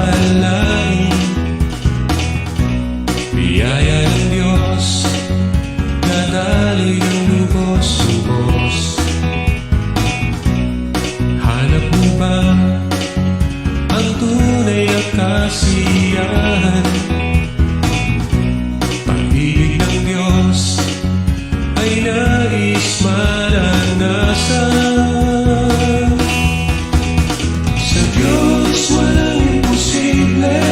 akalain. Biyaya ng Diyos na daloy ng lubos-lubos. Hanap mo ba ang tunay na kasiyahan? Pag-ibig ng Diyos ay nais maranasan. Sa Diyos walang imposible,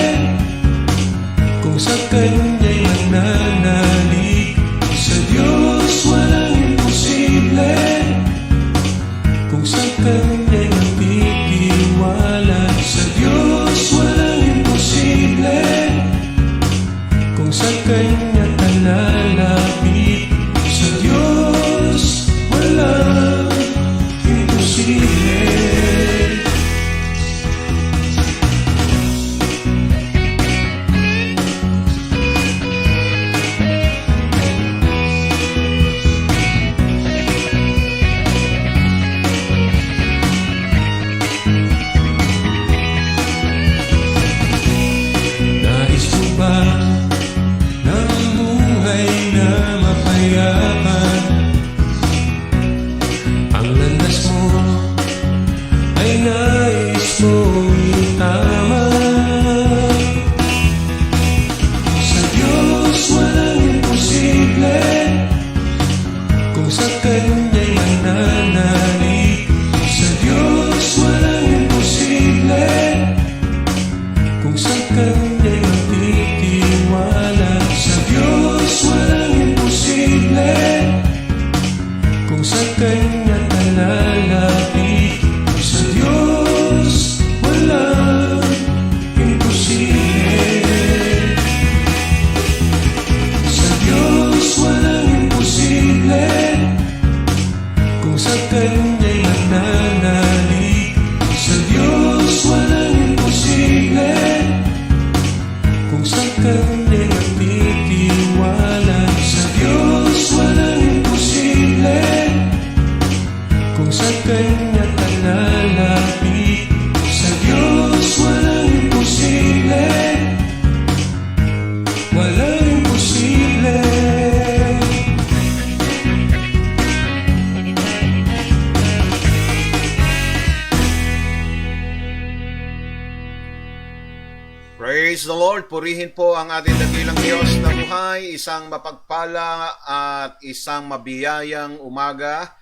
kung sa Kanya'y mananalig. Sa Diyos walang imposible, kung sa Kanya'y magtitiwala. Sa Diyos walang imposible, kung sa Kanya ka lalapit. Sa Diyos walang imposible. Nais mo ba ng buhay na mapayapa? Ang landas mo ay nais mong itama. Sa Diyos walang imposible, kung sa Kanya'y mananalig. Sa Diyos walang imposible, kung sa Kanya'y magtitiwala. Sa Diyos walang imposible, kung sa Kanya ka lalapit. Sa Diyos walang imposible. Sa Diyos walang imposible, kung sa Kanya'y mananalig. Sa Diyos walang imposible, kung sa Kanya'y magtitiwala. Sa Diyos walang imposible, kung sa Kanya ka lalapit. Sa Diyos walang imposible, walang imposible. Praise the Lord! Purihin po ang ating dakilang Diyos na buhay. Isang mapagpala at isang mabiyayang umaga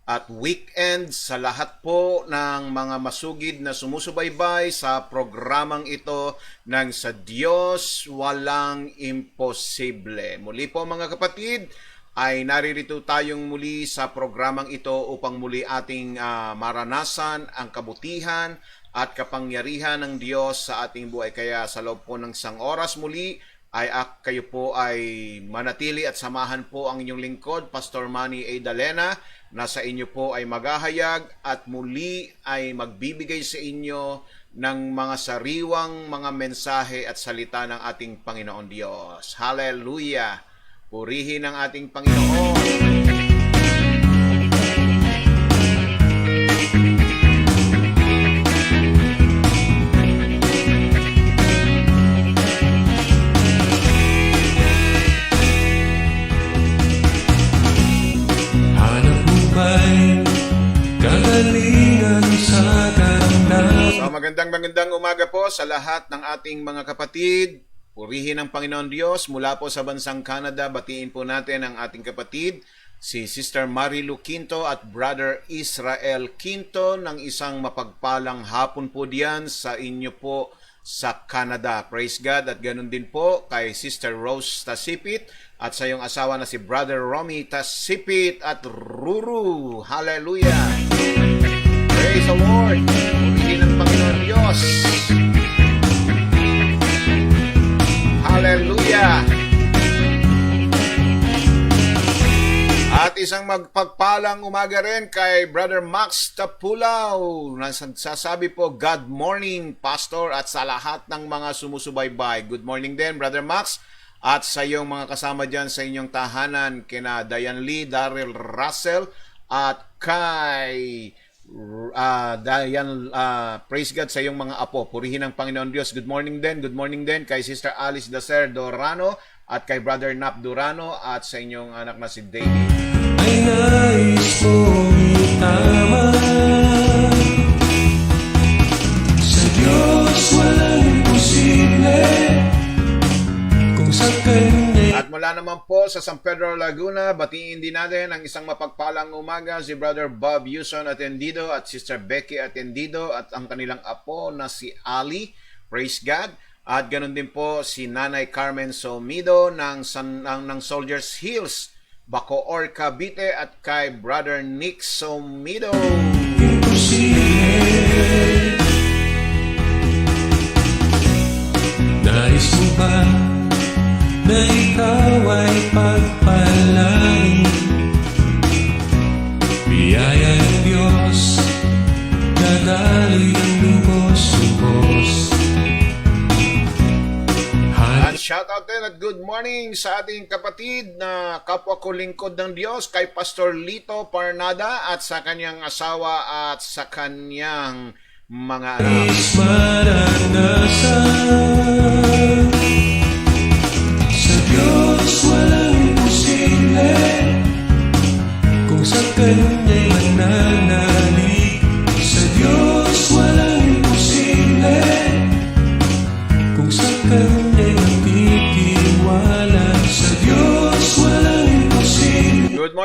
at weekend sa lahat po ng mga masugid na sumusubaybay sa programang ito ng Sa Diyos Walang Imposible. Muli po mga kapatid, ay naririto tayong muli sa programang ito upang muli ating maranasan ang kabutihan at kapangyarihan ng Diyos sa ating buhay. Kaya sa loob po ng isang oras muli ay kayo po ay manatili at samahan po ang inyong lingkod, Pastor Manny A. Dalena, na sa inyo po ay maghahayag at muli ay magbibigay sa inyo ng mga sariwang mga mensahe at salita ng ating Panginoon Diyos. Hallelujah! Purihin ang ating Panginoon! So, magandang umaga po sa lahat ng ating mga kapatid. Purihin ang Panginoon Diyos. Mula po sa bansang Canada, batiin po natin ang ating kapatid, si Sister Marilu Quinto at Brother Israel Quinto, ng isang mapagpalang hapon po diyan sa inyo po sa Canada. Praise God. At ganun din po kay Sister Rose Tasipit at sa iyong asawa na si Brother Romy Tasipit at Ruru. Hallelujah! Praise the Lord! Purihin ang Panginoon Diyos! Hallelujah! At isang magpagpalang umaga rin kay Brother Max Tapulaw. Nagsasabi po, God morning, Pastor, at sa lahat ng mga sumusubaybay. Good morning din, Brother Max. At sa iyong mga kasama dyan sa inyong tahanan, kina Diane Lee, Daryl Russell, at kay Praise God sa iyong mga apo. Purihin ang Panginoon Diyos. Good morning din kay Sister Alice Dacer Dorano at kay Brother Nap Durano at sa inyong anak na si David. Ay nais mong itama. Sa Diyos walang imposible. Kung sa Kanya'y At mula naman po sa San Pedro Laguna, batiin din natin ang isang mapagpalang umaga si Brother Bob Yuson Atendido at Sister Becky Atendido at ang kanilang apo na si Ali. Praise God. At ganoon din po si Nanay Carmen Somido ng Soldiers Hills, Bacoor, Cavite at kay Brother Nick Somido. imposible. Nais mo ba na ikaw ay pagpalain? Biyaya ng Diyos, dadaloy ng lubos-lubos. At shoutout din at good morning sa ating kapatid na kapwa ko lingkod ng Diyos kay Pastor Lito Parnada at sa kanyang asawa at sa kanyang mga anak. Is maranasan. Sa Diyos walang imposible. Kung sa Kanya'y mananalig. Sa Diyos walang imposible. Kung sa Kanya'y magtitiwala. Sa Diyos walang imposible. Good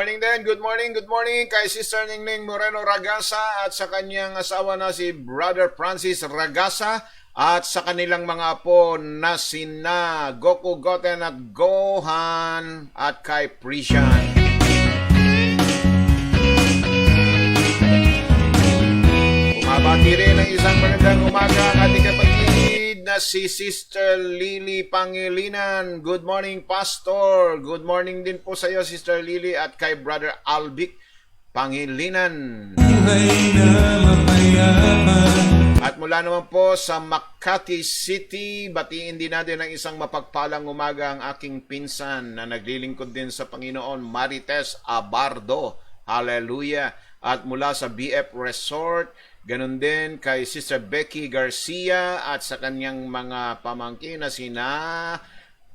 morning kay Sister Ningning Moreno Ragasa at sa kanyang asawa na si Brother Francis Ragasa at sa kanilang mga apo na sina Goku Goten at Gohan at kay Prishan. Bumabati rin ng isang magandang umaga ang ating kapatid na si Sister Lily Pangilinan. Good morning, Pastor. Good morning din po sa iyo, Sister Lily, at kay Brother Albic Pangilinan. Buhay na mapayaman. At mula naman po sa Makati City, batiin din natin ang isang mapagpalang umaga ang aking pinsan na naglilingkod din sa Panginoon, Marites Abardo. Hallelujah. At mula sa BF Resort, ganun din kay Sister Becky Garcia at sa kanyang mga pamangkin na sina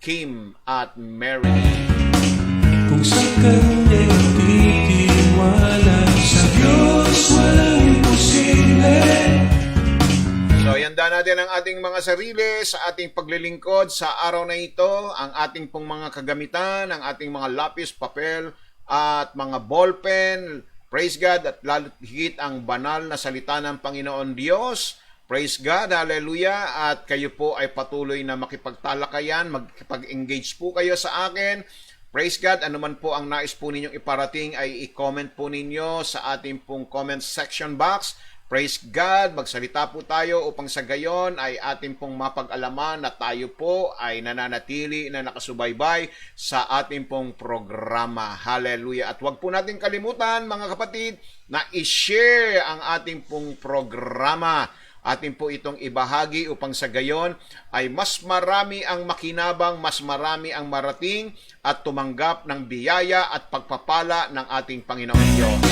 Kim at Mary. Kung sa Kanya'y magtitiwala. Sa Diyos walang imposible. So, ihanda natin ang ating mga sarili sa ating paglilingkod sa araw na ito, ang ating pong mga kagamitan, ang ating mga lapis, papel, at mga ballpen. Praise God, at lalo higit ang banal na salita ng Panginoon Diyos. Praise God, hallelujah. At kayo po ay patuloy na makipagtalakayan, makipag-engage po kayo sa akin. Praise God, anuman po ang nais po ninyong iparating ay i-comment po ninyo sa ating pong comment section box. Praise God, magsalita po tayo upang sa gayon ay ating pong mapag-alaman na tayo po ay nananatili na nakasubaybay sa ating pong programa. Hallelujah. At huwag po natin kalimutan mga kapatid na i-share ang ating pong programa. Atin po itong ibahagi upang sa gayon ay mas marami ang makinabang, mas marami ang marating at tumanggap ng biyaya at pagpapala ng ating Panginoon Diyos.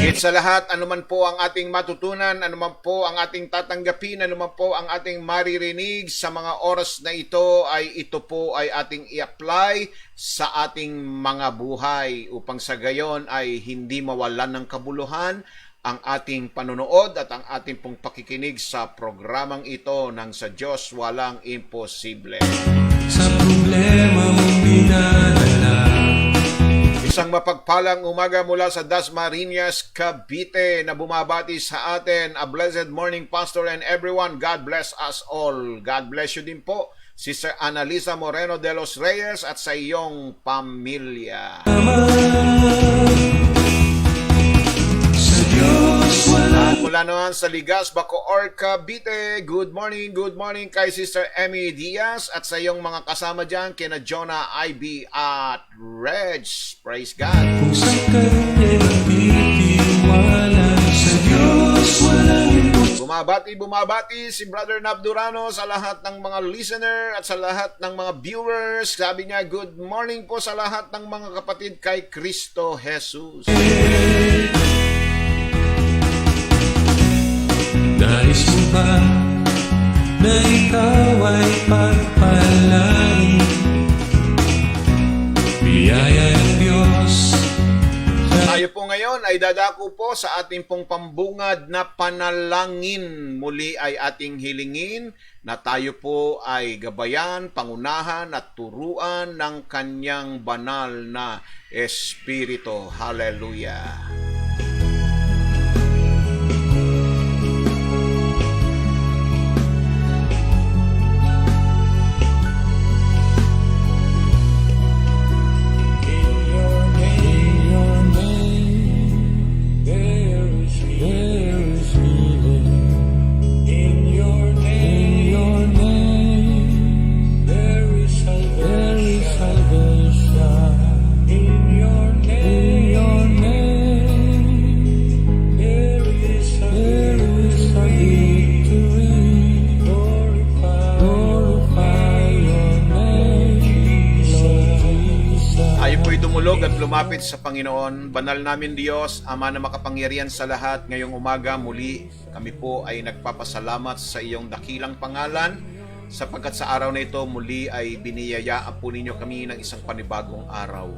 Higit sa lahat, anuman po ang ating matutunan, anuman po ang ating tatanggapin, anuman po ang ating maririnig sa mga oras na ito po ay ating i-apply sa ating mga buhay upang sa gayon ay hindi mawalan ng kabuluhan ang ating panonood at ang ating pong pakikinig sa programang ito ng Sa Diyos Walang Imposible. Sa problema mong dinadala. Isang mapagpalang umaga mula sa Dasmariñas, Cavite na bumabati sa atin. A blessed morning, Pastor and everyone. God bless us all. God bless you din po, Sister Annalisa Moreno de los Reyes at sa iyong pamilya. Sa Diyos walang At mula naman sa Ligas, Bacoor, Cavite, good morning kay Sister Emmy Diaz at sa iyong mga kasama dyan, kina Jonah, IB at Reg. Praise God. kung sa Kanya'y magtitiwala. Sa Diyos walang imposible. Bumabati si Brother Nabdurano sa lahat ng mga listener at sa lahat ng mga viewers. Sabi niya, good morning po sa lahat ng mga kapatid kay Kristo Jesus. Nais mo ba na ikaw ay pagpalain? Biyaya ng Diyos. Tayo po ngayon ay dadako po sa ating pong pambungad na panalangin. Muli ay ating hilingin na tayo po ay gabayan, pangunahan at turuan ng kanyang banal na Espiritu. Hallelujah! Dumulog at lumapit sa Panginoon. Banal namin Diyos, Ama na makapangyarihan sa lahat, ngayong umaga muli kami po ay nagpapasalamat sa iyong dakilang pangalan sapagkat sa araw na ito muli ay biniyayaan po ninyo kami ng isang panibagong araw.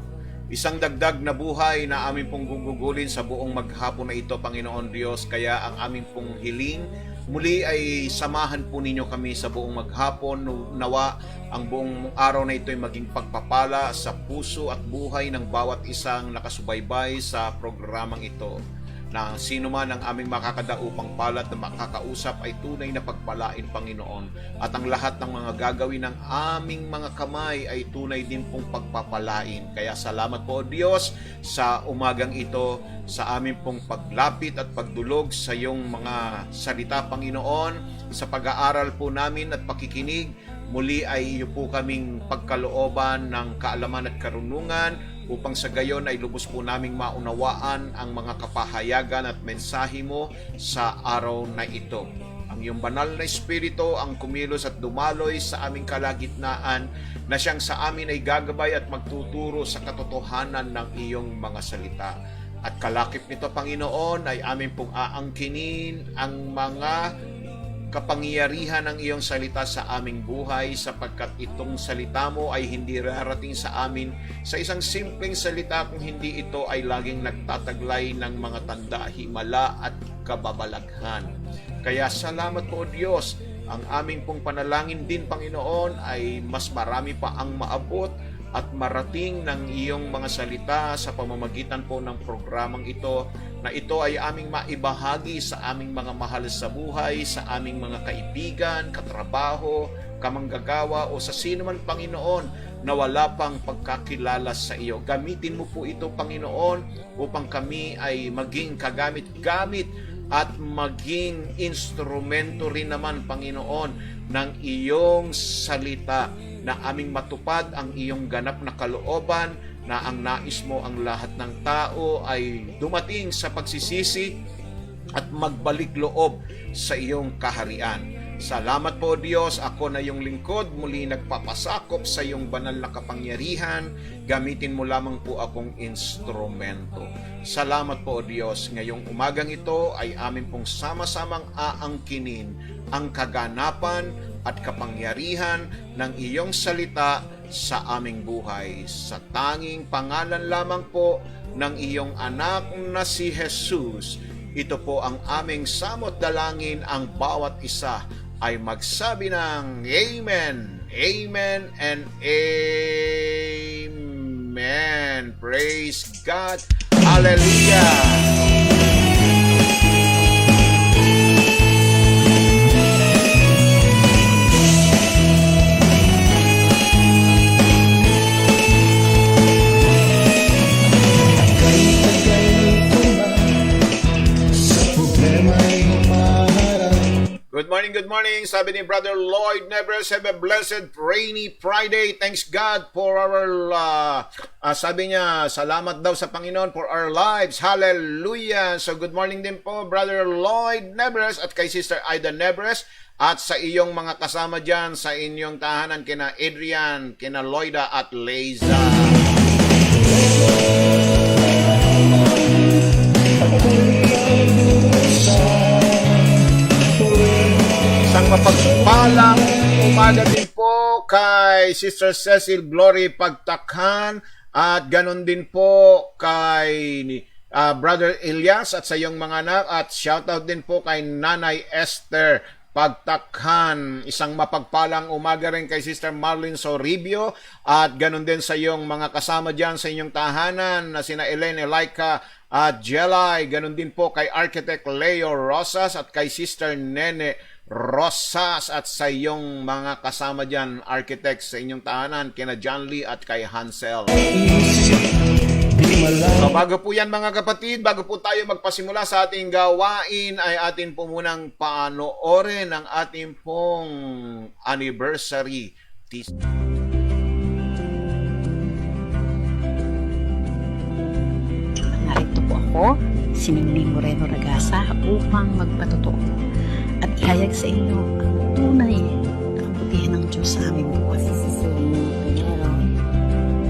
Isang dagdag na buhay na amin pong gugugulin sa buong maghapon na ito, Panginoon Diyos, kaya ang amin pong hiling muli ay samahan po ninyo kami sa buong maghapon. Nawa ang buong araw na ito ay maging pagpapala sa puso at buhay ng bawat isang nakasubaybay sa programang ito. Na sino man ang aming makakadaupang palad na makakausap ay tunay na pagpalain, Panginoon. At ang lahat ng mga gagawin ng aming mga kamay ay tunay din pong pagpapalain. Kaya salamat po, O Diyos, sa umagang ito, sa aming pong paglapit at pagdulog sa iyong mga salita, Panginoon, sa pag-aaral po namin at pakikinig. Muli ay iyo po kaming pagkalooban ng kaalaman at karunungan upang sa gayon ay lubos po naming maunawaan ang mga kapahayagan at mensahe mo sa araw na ito. Ang iyong banal na Espiritu ang kumilos at dumaloy sa aming kalagitnaan na siyang sa amin ay gagabay at magtuturo sa katotohanan ng iyong mga salita. At kalakip nito, Panginoon, ay amin pong aangkinin ang mga kapangyarihan ng iyong salita sa aming buhay sapagkat itong salita mo ay hindi rarating sa amin sa isang simpleng salita kung hindi ito ay laging nagtataglay ng mga tanda, himala at kababalaghan. Kaya salamat po, Diyos. Ang aming pong panalangin din, Panginoon, ay mas marami pa ang maabot at marating ng iyong mga salita sa pamamagitan po ng programang ito, na ito ay aming maibahagi sa aming mga mahal sa buhay, sa aming mga kaibigan, katrabaho, kamanggagawa o sa sino man, Panginoon, na wala pang pagkakilala sa iyo. Gamitin mo po ito, Panginoon, upang kami ay maging kagamit-gamit at maging instrumento rin naman, Panginoon, ng iyong salita, na aming matupad ang iyong ganap na kalooban, na ang nais mo ang lahat ng tao ay dumating sa pagsisisi at magbalik loob sa iyong kaharian. Salamat po, Diyos. Ako na iyong lingkod, muli nagpapasakop sa iyong banal na kapangyarihan. Gamitin mo lamang po akong instrumento. Salamat po, Diyos. Ngayong umagang ito ay amin pong sama-samang aangkinin ang kaganapan at kapangyarihan ng iyong salita sa aming buhay. Sa tanging pangalan lamang po ng iyong anak na si Jesus, ito po ang aming samot dalangin. Ang bawat isa ay magsabi ng Amen, Amen, and Amen. Praise God. Hallelujah. Good morning, good morning. Sabi ni Brother Lloyd Nebres, have a blessed rainy Friday. Thanks God for our, sabi niya, salamat daw sa Panginoon for our lives. Hallelujah. So good morning din po, Brother Lloyd Nebres at kay Sister Ida Nebres at sa iyong mga kasama dyan sa inyong tahanan, kina Adrian, kina Loida at Leiza. Isang mapagpalang umaga din po kay Sister Cecil Glory Pagtakhan at ganon din po kay Brother Elias at sa iyong mga anak at shoutout din po kay Nanay Esther Pagtakhan. Isang mapagpalang umaga rin kay Sister Marlene Soribio at ganon din sa iyong mga kasama dyan sa inyong tahanan na sina Elaine Elaika at Jelay. Ganon din po kay Architect Leo Rosas at kay Sister Nene Rosas at sa iyong mga kasama dyan, architects sa inyong tahanan, kina John Lee at kay Hansel. So bago po yan mga kapatid, bago po tayo magpasimula sa ating gawain, ay atin po munang panoorin ang ating pong anniversary teaser. Narito po ako, si Mingming Moreno Ragasa, upang magpatotoo at ihayag sa inyo ang tunay na kabutihan ng Diyos sa aming buhay. Pero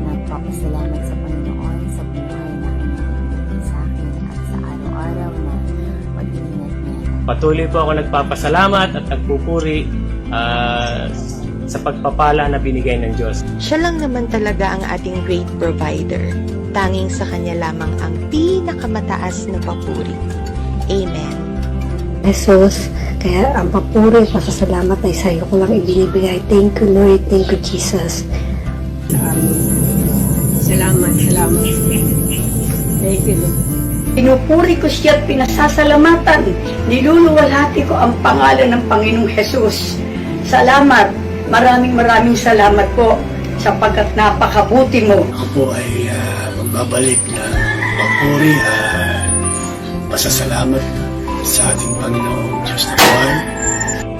nagpapasalamat sa Panginoon sa buhay na ibinigay sa akin at sa araw-araw na pag-iingat niya. Patuloy po ako nagpapasalamat at nagpupuri sa pagpapala na binigay ng Diyos. Siya lang naman talaga ang ating great provider. Tanging sa Kanya lamang ang pinakamataas na papuri. Amen. Jesus, kaya ang papuri, pasasalamat ay sa iyo ko lang ibinibigay. Thank you, Lord. Thank you, Jesus. Salamat. Thank you, Lord. Pinupuri ko siya at pinasasalamatan. Niluluwalhati ko ang pangalan ng Panginoong Jesus. Salamat. Maraming salamat po sapagkat napakabuti mo. Ako po ay magbabalik na papuri at pasasalamat sa ating Panginoong Diyos na buhay.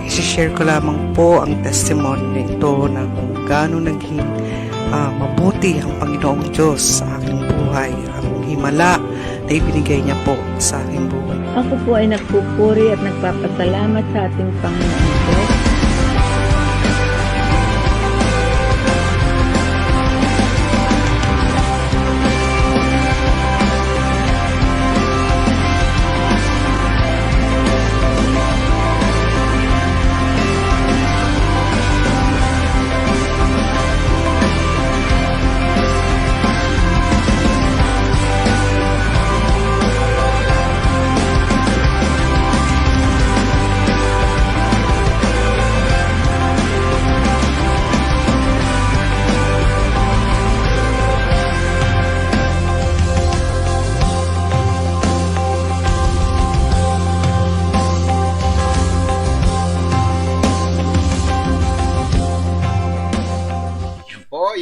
I-share ko lamang po ang testimony nito na kung gaano naging mabuti ang Panginoong Diyos sa aking buhay. Ang himala na ibinigay niya po sa aking buhay. Ako po ay nagpupuri at nagpapasalamat sa ating Panginoong Diyos.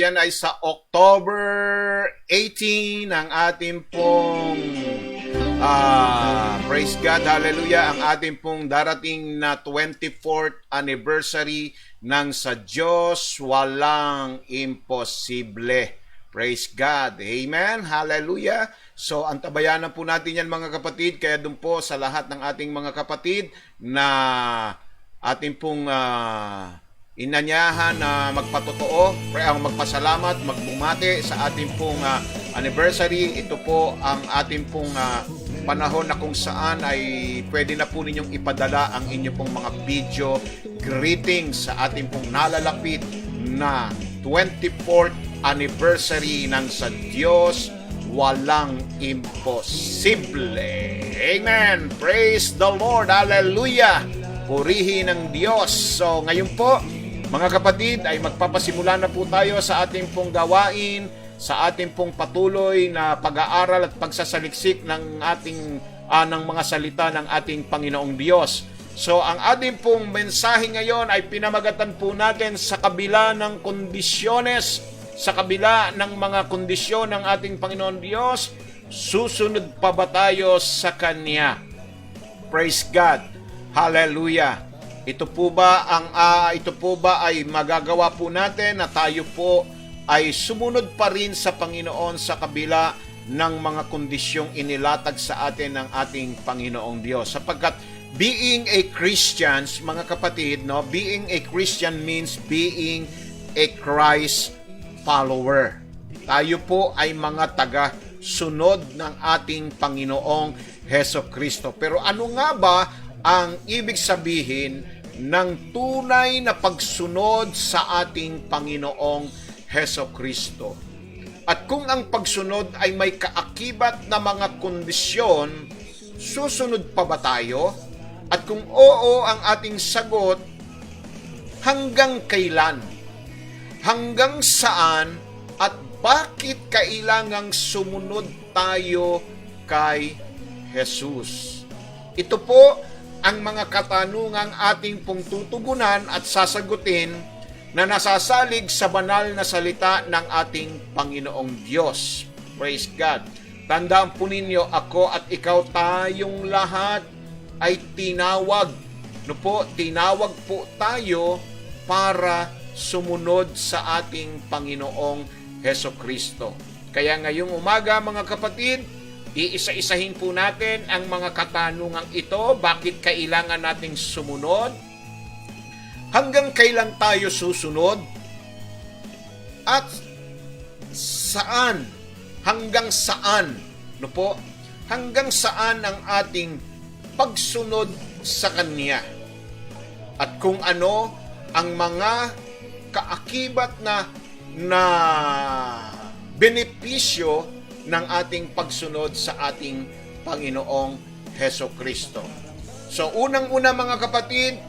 Yan ay sa October 18 ang ating pong praise God, hallelujah, ang ating pong darating na 24th anniversary ng sa Diyos walang imposible. Praise God, amen, hallelujah. So antabayanan po natin yan mga kapatid, kaya dun po sa lahat ng ating mga kapatid na ating pong inanyahan na magpatotoo, magpasalamat, magbumati sa ating pong anniversary. Ito po ang ating pong panahon na kung saan ay pwede na po ninyong ipadala ang inyong pong mga video greetings sa ating pong nalalapit na 24th anniversary ng sa Diyos walang imposible. Amen. Praise the Lord. Hallelujah. Purihin ng Diyos. So ngayon po mga kapatid, ay magpapasimula na po tayo sa ating pong gawain, sa ating pong patuloy na pag-aaral at pagsasaliksik ng ating ng mga salita ng ating Panginoong Diyos. So ang ating pong mensahe ngayon ay pinamagatan po natin sa kabila ng kondisyones, sa kabila ng mga kondisyon ng ating Panginoon Diyos, susunod pa ba tayo sa Kanya? Praise God. Hallelujah. Ito po ba ay magagawa po natin na tayo po ay sumunod pa rin sa Panginoon sa kabila ng mga kondisyong inilatag sa atin ng ating Panginoong Diyos? Sapagkat being a Christian, mga kapatid, no, being a Christian means being a Christ follower. Tayo po ay mga taga-sunod ng ating Panginoong Hesukristo. Pero ano nga ba ang ibig sabihin ng tunay na pagsunod sa ating Panginoong Hesukristo? At kung ang pagsunod ay may kaakibat na mga kondisyon, susunod pa ba tayo? At kung oo ang ating sagot, hanggang kailan? Hanggang saan? At bakit kailangang sumunod tayo kay Jesus? Ito po ang mga katanungang ating pong tutugunan at sasagutin na nasasalig sa banal na salita ng ating Panginoong Diyos. Praise God. Tandaan po ninyo, ako at ikaw, tayong lahat ay tinawag. No po, tinawag po tayo para sumunod sa ating Panginoong Hesukristo. Kaya ngayong umaga, mga kapatid, iisa-isahin po natin ang mga katanungang ito. Bakit kailangan nating sumunod? Hanggang kailan tayo susunod? At saan? Hanggang saan? No po? Hanggang saan ang ating pagsunod sa Kanya? At kung ano ang mga kaakibat na benepisyo ng ating pagsunod sa ating Panginoong Hesukristo. So unang-una, mga kapatid,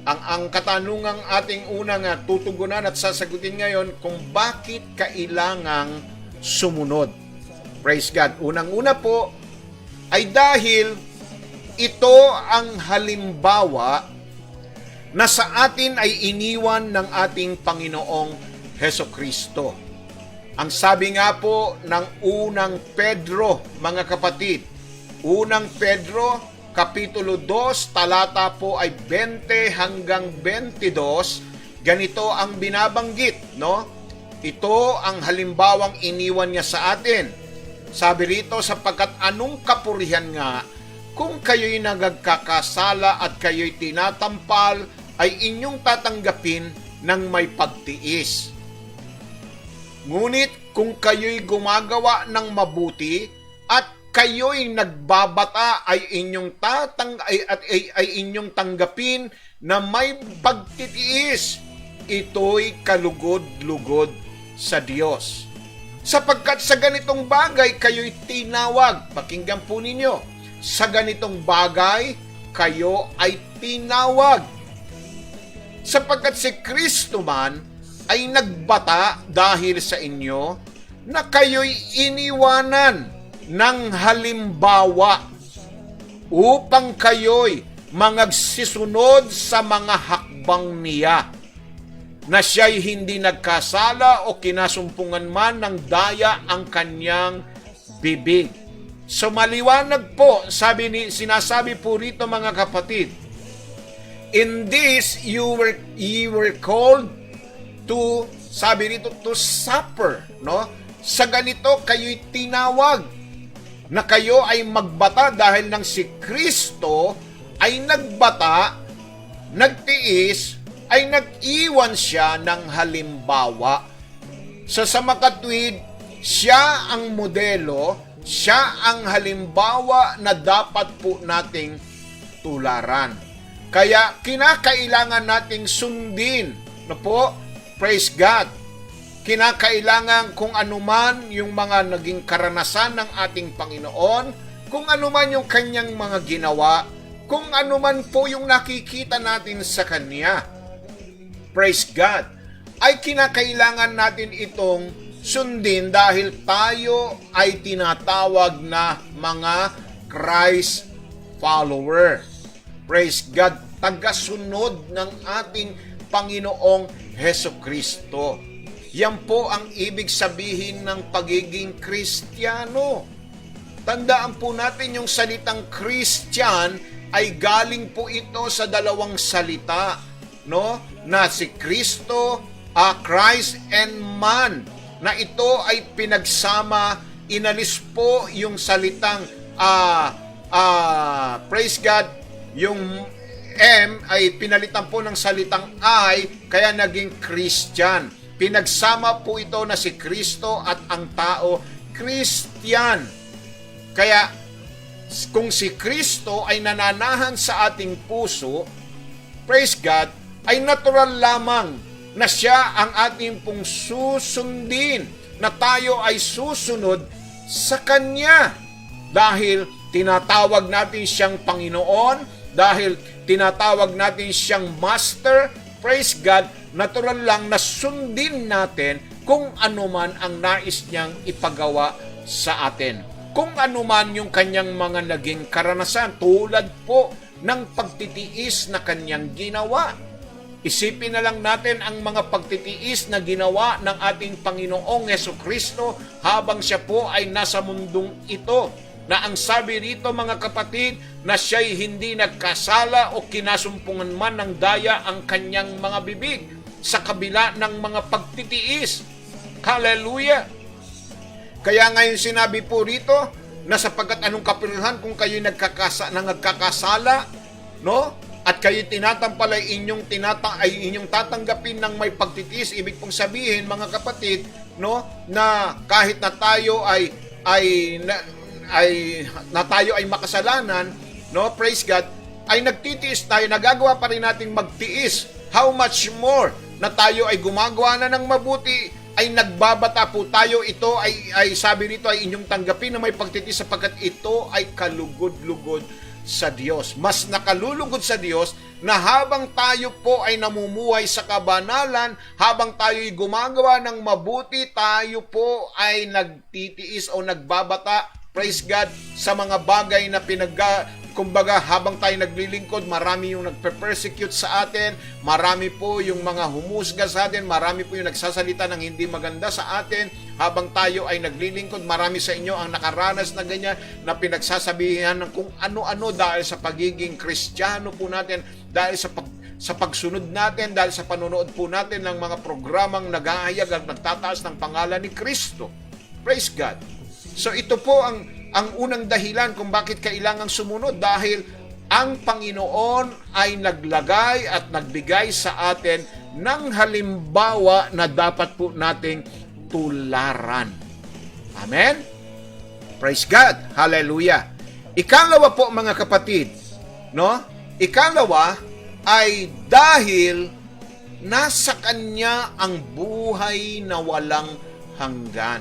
ang katanungang ating unang tutugunan at sasagutin ngayon kung bakit kailangang sumunod. Praise God. Unang-una po ay dahil ito ang halimbawa na sa atin ay iniwan ng ating Panginoong Hesukristo. Ang sabi nga po ng unang Pedro, mga kapatid, unang Pedro, Kapitulo 2, talata po ay 20 hanggang 22, ganito ang binabanggit, no? Ito ang halimbawang iniwan niya sa atin. Sabi rito, sapagkat anong kapurihan nga, kung kayo'y nagkakasala at kayo'y tinatampal, ay inyong tatanggapin ng may pagtiis. Ngunit kung kayo'y gumagawa ng mabuti at kayo'y nagbabata ay inyong tanggapin na may pagtitiis, ito'y kalugod-lugod sa Diyos. Sapagkat sa ganitong bagay kayo'y tinawag. Pakinggan po ninyo. Sa ganitong bagay kayo ay tinawag. Sapagkat si Kristo man ay nagbata dahil sa inyo na kayo'y iniwanan ng halimbawa upang kayo'y mangagsisunod sa mga hakbang niya, na siya'y hindi nagkasala o kinasumpungan man ng daya ang kanyang bibig. So maliwanag po, sinasabi po rito, mga kapatid, in this you were called to, sabi rito, to suffer, no? Sa ganito kayo'y tinawag na kayo ay magbata dahil nang si Kristo ay nagbata, nagtiis, ay nag-iwan siya ng halimbawa. So sa makatwid, siya ang modelo, siya ang halimbawa na dapat po nating tularan. Kaya kinakailangan nating sundin, no po? Praise God. Kinakailangan kung anuman yung mga naging karanasan ng ating Panginoon, kung anuman yung kanyang mga ginawa, kung anuman po yung nakikita natin sa Kanya. Praise God. Ay kinakailangan natin itong sundin dahil tayo ay tinatawag na mga Christ follower. Praise God. Tagasunod ng ating Panginoong Hesukristo. Yan po ang ibig sabihin ng pagiging Kristiyano. Tandaan po natin yung salitang Christian ay galing po ito sa dalawang salita, no? Na si Kristo, Christ and man, na ito ay pinagsama, inalis po yung salitang praise God, yung M ay pinalitan po ng salitang I, kaya naging Christian. Pinagsama po ito na si Kristo at ang tao, Christian. Kaya kung si Kristo ay nananahan sa ating puso, praise God, ay natural lamang na siya ang ating pong susundin, na tayo ay susunod sa Kanya. Dahil tinatawag natin siyang Panginoon, dahil tinatawag natin siyang Master, praise God, natural lang na sundin natin kung ano man ang nais niyang ipagawa sa atin. Kung ano man yung kanyang mga naging karanasan, tulad po ng pagtitiis na kanyang ginawa. Isipin na lang natin ang mga pagtitiis na ginawa ng ating Panginoong Hesukristo habang siya po ay nasa mundong ito, na ang sabi rito mga kapatid, na siya'y hindi nagkasala o kinasumpungan man ng daya ang kanyang mga bibig sa kabila ng mga pagtitiis. Hallelujah! Kaya ngayon sinabi po rito, na sapagkat anong kapuluhan kung kayo'y nagkakasala, no? At kayo'y tinatampalay, inyong tatanggapin ng may pagtitiis. Ibig pong sabihin mga kapatid, no, na kahit na tayo na tayo ay makasalanan, no, praise God, ay nagtitiis tayo, nagagawa pa rin nating magtiis. How much more na tayo ay gumagawa na ng mabuti, ay nagbabata po tayo. Ito ay sabi rito ay inyong tanggapin na may pagtitiis sapagkat ito ay kalugod-lugod sa Diyos. Mas nakalulugod sa Diyos na habang tayo po ay namumuhay sa kabanalan, habang tayo ay gumagawa ng mabuti, tayo po ay nagtitiis o nagbabata, praise God, sa mga bagay na kumbaga habang tayo naglilingkod, marami yung nagpe-persecute sa atin, marami po yung mga humusga sa atin, marami po yung nagsasalita ng hindi maganda sa atin. Habang tayo ay naglilingkod, marami sa inyo ang nakaranas na ganyan, na pinagsasabihan ng kung ano-ano dahil sa pagiging Kristiyano po natin, dahil sa pagsunod natin, dahil sa panonood po natin ng mga programang nag-aayag at nagtataas ng pangalan ni Kristo. Praise God. So ito po ang unang dahilan kung bakit kailangang sumunod, dahil ang Panginoon ay naglagay at nagbigay sa atin ng halimbawa na dapat po nating tularan. Amen? Praise God. Hallelujah. Ikalawa po mga kapatid, no? Ikalawa ay dahil nasa Kanya ang buhay na walang hanggan.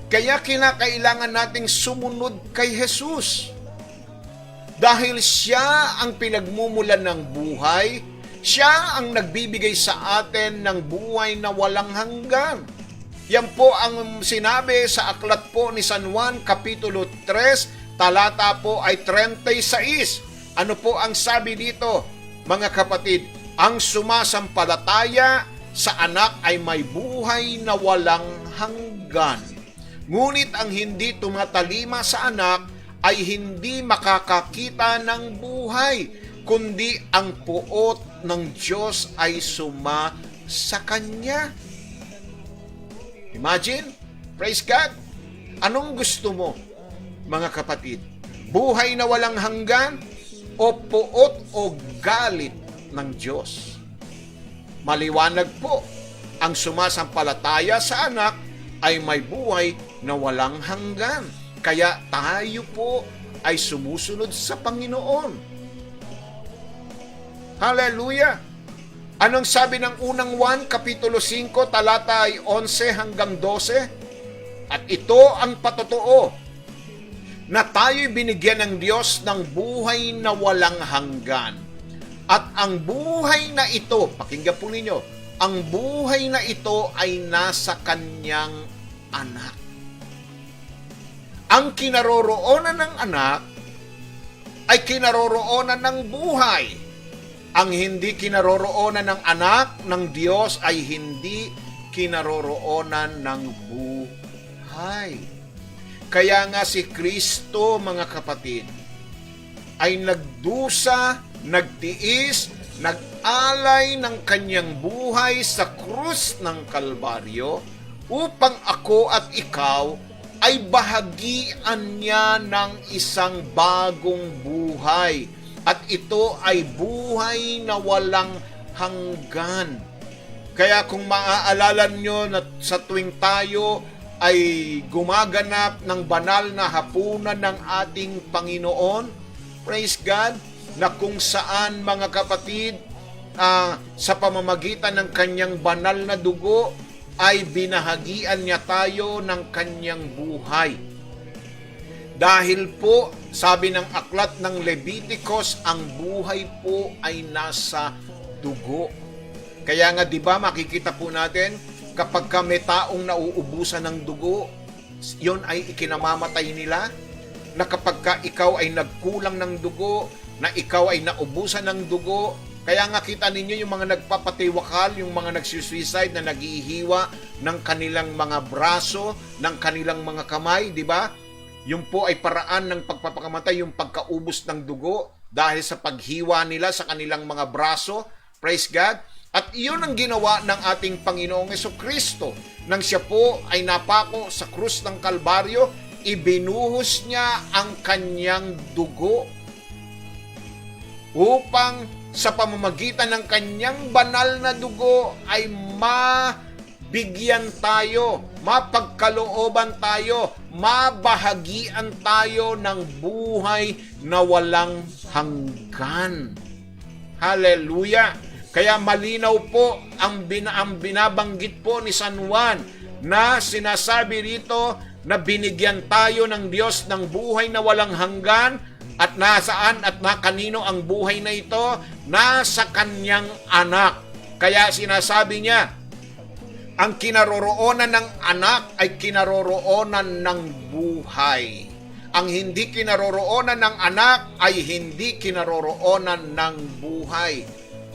Kaya kinakailangan nating sumunod kay Jesus. Dahil siya ang pinagmumulan ng buhay, siya ang nagbibigay sa atin ng buhay na walang hanggan. Yan po ang sinabi sa aklat po ni San Juan, Kapitulo 3, talata po ay 36. Ano po ang sabi dito, mga kapatid? Ang sumasampalataya sa anak ay may buhay na walang hanggan. Ngunit ang hindi tumatalima sa anak ay hindi makakakita ng buhay, kundi ang puot ng Diyos ay suma sa Kanya. Imagine, praise God. Anong gusto mo, mga kapatid? Buhay na walang hanggan o puot o galit ng Diyos? Maliwanag po, ang sumasampalataya sa anak ay may buhay na walang hanggan. Kaya tayo po ay sumusunod sa Panginoon. Hallelujah! Anong sabi ng unang Juan, Kapitulo 5, talata ay 11 hanggang 12? At ito ang patotoo, na tayo'y binigyan ng Diyos ng buhay na walang hanggan. At ang buhay na ito, pakinggan po ninyo, ang buhay na ito ay nasa Kanyang anak. Ang kinaroroonan ng anak ay kinaroroonan ng buhay. Ang hindi kinaroroonan ng anak ng Diyos ay hindi kinaroroonan ng buhay. Kaya nga si Kristo, mga kapatid, ay nagdusa, nagtiis, nag-alay ng kanyang buhay sa krus ng Kalbaryo upang ako at ikaw ay bahagian niya ng isang bagong buhay. At ito ay buhay na walang hanggan. Kaya kung maaalala nyo na sa tuwing tayo ay gumaganap ng banal na hapunan ng ating Panginoon, praise God, na kung saan mga kapatid, sa pamamagitan ng kanyang banal na dugo, ay binahagian niya tayo ng kanyang buhay. Dahil po, sabi ng aklat ng Leviticus, ang buhay po ay nasa dugo. Kaya nga 'di ba makikita po natin kapag may taong nauubusan ng dugo, 'yon ay ikinamamatay nila. Na kapag ikaw ay nagkulang ng dugo, na ikaw ay naubusan ng dugo, kaya nga kita ninyo yung mga nagpapatiwakal, yung mga nagsusuicide na naghihiwa ng kanilang mga braso, ng kanilang mga kamay, 'di ba? Yung po ay paraan ng pagpapakamatay, yung pagkaubos ng dugo dahil sa paghiwa nila sa kanilang mga braso. Praise God. At iyon ang ginawa ng ating Panginoong Jesucristo. Nang siya po ay napako sa krus ng Kalbaryo, ibinuhos niya ang kanyang dugo upang sa pamamagitan ng kanyang banal na dugo ay mabigyan tayo, mapagkalooban tayo, mabahagian tayo ng buhay na walang hanggan. Hallelujah! Kaya malinaw po ang binabanggit po ni San Juan na sinasabi rito na binigyan tayo ng Diyos ng buhay na walang hanggan. At nasaan at na kanino ang buhay na ito? Nasa kanyang anak. Kaya sinasabi niya, ang kinaroroonan ng anak ay kinaroroonan ng buhay. Ang hindi kinaroroonan ng anak ay hindi kinaroroonan ng buhay.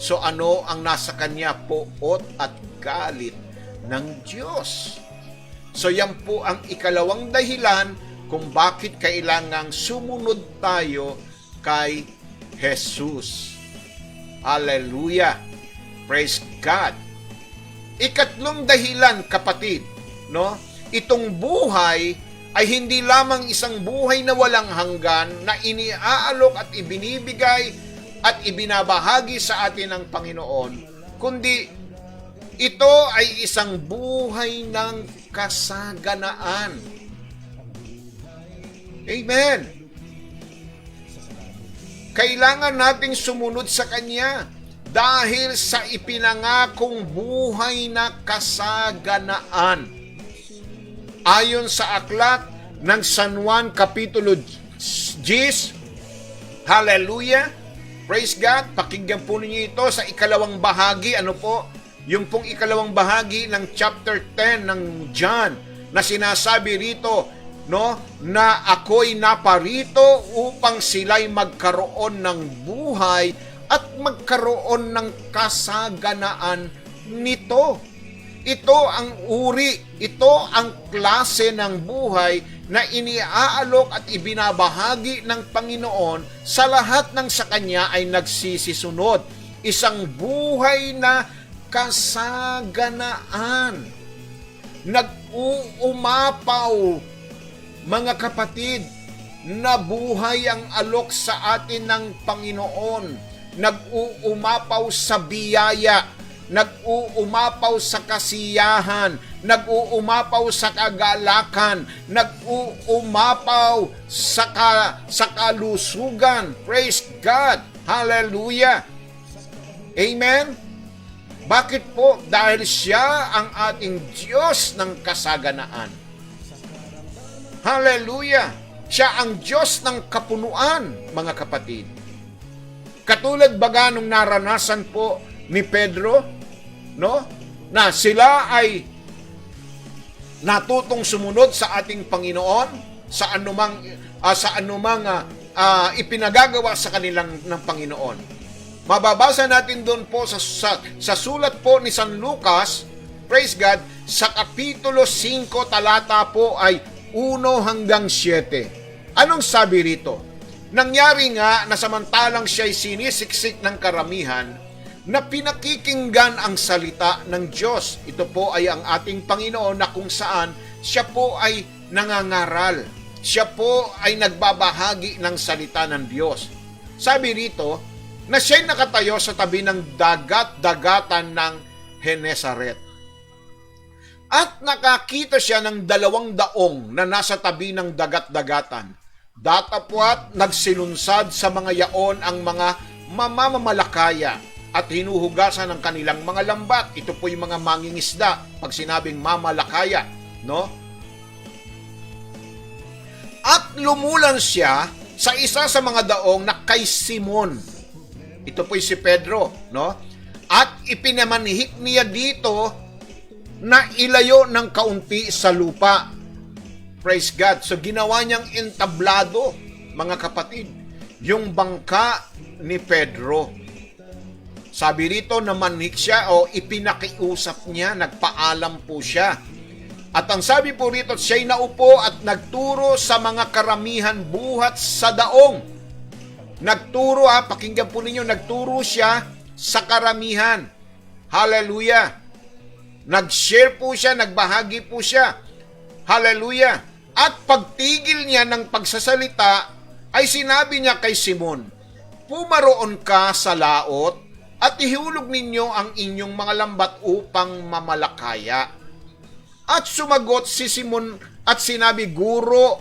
So ano ang nasa kanya? Poot at galit ng Diyos. So yan po ang ikalawang dahilan kung bakit kailangang sumunod tayo kay Jesus. Hallelujah! Praise God! Ikatlong dahilan, kapatid, no? Itong buhay ay hindi lamang isang buhay na walang hanggan na iniaalok at ibinibigay at ibinabahagi sa atin ng Panginoon, kundi ito ay isang buhay ng kasaganaan. Amen. Kailangan nating sumunod sa Kanya dahil sa ipinangakong buhay na kasaganaan. Ayon sa aklat ng San Juan Kapitulo 10, hallelujah, praise God, pakinggan po ninyo ito sa ikalawang bahagi, ano po? Yung pong ikalawang bahagi ng chapter 10 ng John na sinasabi rito, no, na ako'y naparito upang sila'y magkaroon ng buhay at magkaroon ng kasaganaan nito. Ito ang uri, ito ang klase ng buhay na iniaalok at ibinabahagi ng Panginoon sa lahat ng sa Kanya ay nagsisisunod. Isang buhay na kasaganaan. Nag-uumapaw, mga kapatid, na buhay ang alok sa atin ng Panginoon. Nag-uumapaw sa biyaya, nag-uumapaw sa kasiyahan, nag-uumapaw sa kagalakan, nag-uumapaw sa kalusugan. Praise God! Hallelujah! Amen? Bakit po? Dahil siya ang ating Diyos ng kasaganaan. Hallelujah! Siya ang Diyos ng kapunuan, mga kapatid. Katulad baga nung naranasan po ni Pedro, no? Na sila ay natutong sumunod sa ating Panginoon sa anumang ipinagagawa sa kanilang ng Panginoon. Mababasa natin doon po sa sulat po ni San Lucas, praise God, sa kapitulo 5 talata po ay 1 hanggang 7. Anong sabi rito? Nangyari nga na samantalang siya'y sinisiksik ng karamihan, na pinakikinggan ang salita ng Diyos. Ito po ay ang ating Panginoon na kung saan siya po ay nangangaral. Siya po ay nagbabahagi ng salita ng Diyos. Sabi rito na siya'y nakatayo sa tabi ng dagat-dagatan ng Genesaret. At nakakita siya ng 2 daong na nasa tabi ng dagat-dagatan. Datapwat nagsilunsad sa mga yaon ang mga mamamalakaya at hinuhugasan ng kanilang mga lambat. Ito po yung mga mangingisda pag sinabing mamalakaya, no? At lumulan siya sa isa sa mga daong na kay Simon. Ito po si Pedro, no? At ipinamanhik niya dito na ilayo ng kaunti sa lupa. Praise God. So ginawa niyang entablado, mga kapatid, yung bangka ni Pedro. Sabi rito na manhik siya o ipinakiusap niya, nagpaalam po siya. At ang sabi po rito, siya'y naupo at nagturo sa mga karamihan buhat sa daong. Nagturo pakinggan po ninyo, nagturo siya sa karamihan. Hallelujah. Nag-share po siya, nagbahagi po siya. Hallelujah. At pagtigil niya ng pagsasalita, ay sinabi niya kay Simon, pumaroon ka sa laot at ihulog ninyo ang inyong mga lambat upang mamalakaya. At sumagot si Simon at sinabi, Guro,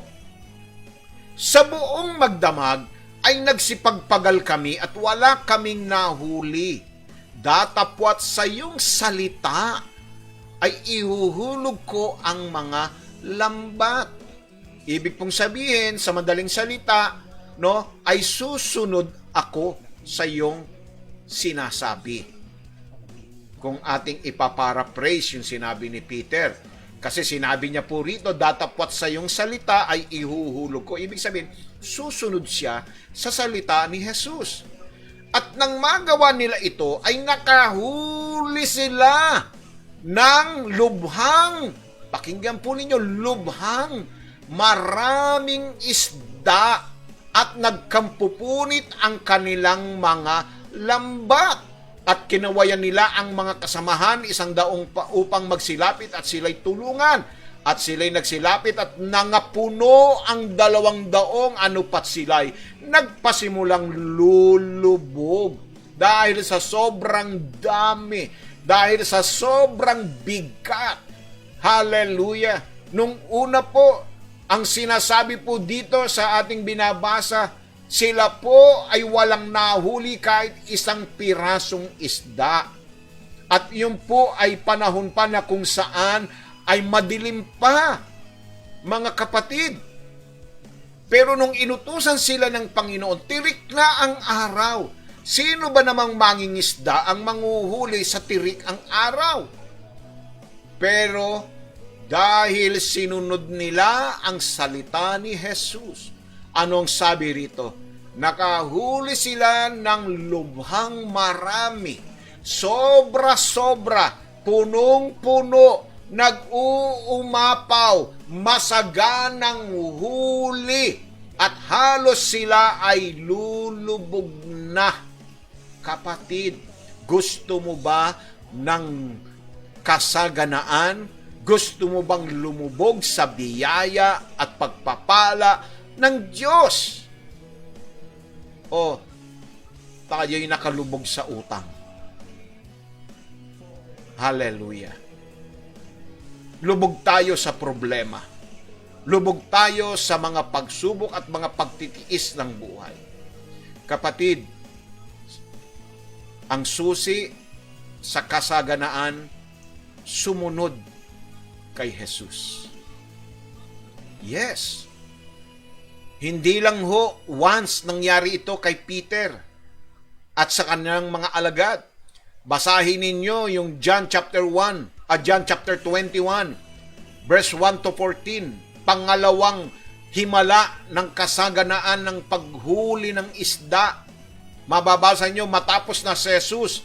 sa buong magdamag ay nagsipagpagal kami at wala kaming nahuli. Datapwat sa iyong salita ay ihuhulog ko ang mga lambat. Ibig pong sabihin, sa madaling salita, no, ay susunod ako sa iyong sinasabi. Kung ating ipaparaphrase yung sinabi ni Peter, kasi sinabi niya po rito, datapwat sa iyong salita ay ihuhulog ko. Ibig sabihin, susunod siya sa salita ni Jesus. At nang magawa nila ito, ay nakahuli sila ng lubhang, pakinggan po ninyo, lubhang, maraming isda at nagkampupunit ang kanilang mga lambat. At kinawayan nila ang mga kasamahan 100 upang magsilapit at sila'y tulungan. At sila'y nagsilapit at nangapuno ang 200, ano pat sila'y nagpasimulang lulubog. Dahil sa sobrang dami, dahil sa sobrang bigat. Hallelujah. Nung una po, ang sinasabi po dito sa ating binabasa, sila po ay walang nahuli kahit isang pirasong isda. At yun po ay panahon pa na kung saan ay madilim pa, mga kapatid. Pero nung inutusan sila ng Panginoon, tirik na ang araw. Sino ba namang mangingisda ang manguhuli sa tirik ang araw? Pero dahil sinunod nila ang salita ni Jesus, anong sabi rito? Nakahuli sila ng lubhang marami. Sobra-sobra, punong-puno, nag-uumapaw, masaganang huli, at halos sila ay lulubog na. Kapatid, gusto mo ba ng kasaganaan? Gusto mo bang lumubog sa biyaya at pagpapala ng Diyos? O tayo'y nakalubog sa utang? Hallelujah. Lubog tayo sa problema. Lubog tayo sa mga pagsubok at mga pagtitiis ng buhay. Kapatid, ang susi sa kasaganaan, sumunod kay Jesus. Yes. Hindi lang ho once nangyari ito kay Peter at sa kanilang mga alagad. Basahin ninyo yung John chapter 21, verse 1 to 14. Pangalawang himala ng kasaganaan ng paghuli ng isda. Mababasa nyo, matapos na si Jesus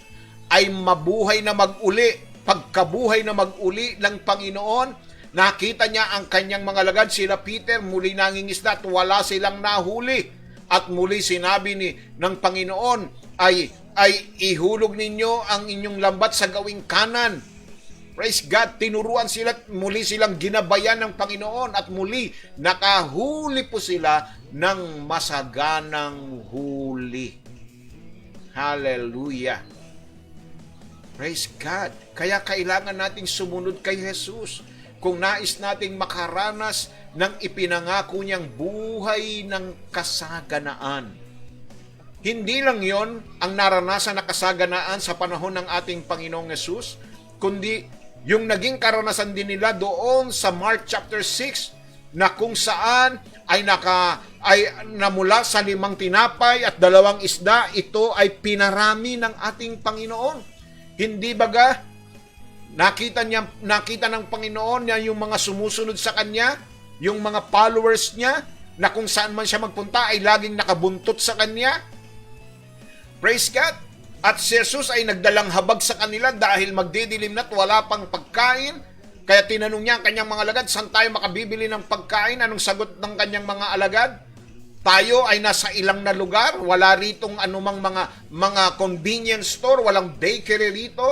ay mabuhay na mag-uli. Pagkabuhay na mag-uli ng Panginoon, nakita niya ang kanyang mga alagad, sila Peter, muli nangingisda at wala silang nahuli. At muli sinabi ng Panginoon ay ihulog ninyo ang inyong lambat sa gawing kanan. Praise God, tinuruan sila, muli silang ginabayan ng Panginoon at muli nakahuli po sila ng masaganang huli. Hallelujah. Praise God. Kaya kailangan nating sumunod kay Jesus kung nais nating makaranas ng ipinangako niyang buhay ng kasaganaan. Hindi lang yon ang naranasan na kasaganaan sa panahon ng ating Panginoong Jesus, kundi yung naging karanasan din nila doon sa Mark chapter 6 na kung saan ay namula sa 5 tinapay at 2 isda, ito ay pinarami ng ating Panginoon. Hindi baga nakita ng Panginoon niya yung mga sumusunod sa kanya, yung mga followers niya, na kung saan man siya magpunta ay laging nakabuntot sa kanya. Praise God! At si Jesus ay nagdalang habag sa kanila dahil magdidilim na't wala pang pagkain. Kaya tinanong niya ang kanyang mga alagad, saan tayo makabibili ng pagkain? Anong sagot ng kanyang mga alagad? Tayo ay nasa ilang na lugar, wala ritong anumang mga convenience store, walang bakery rito.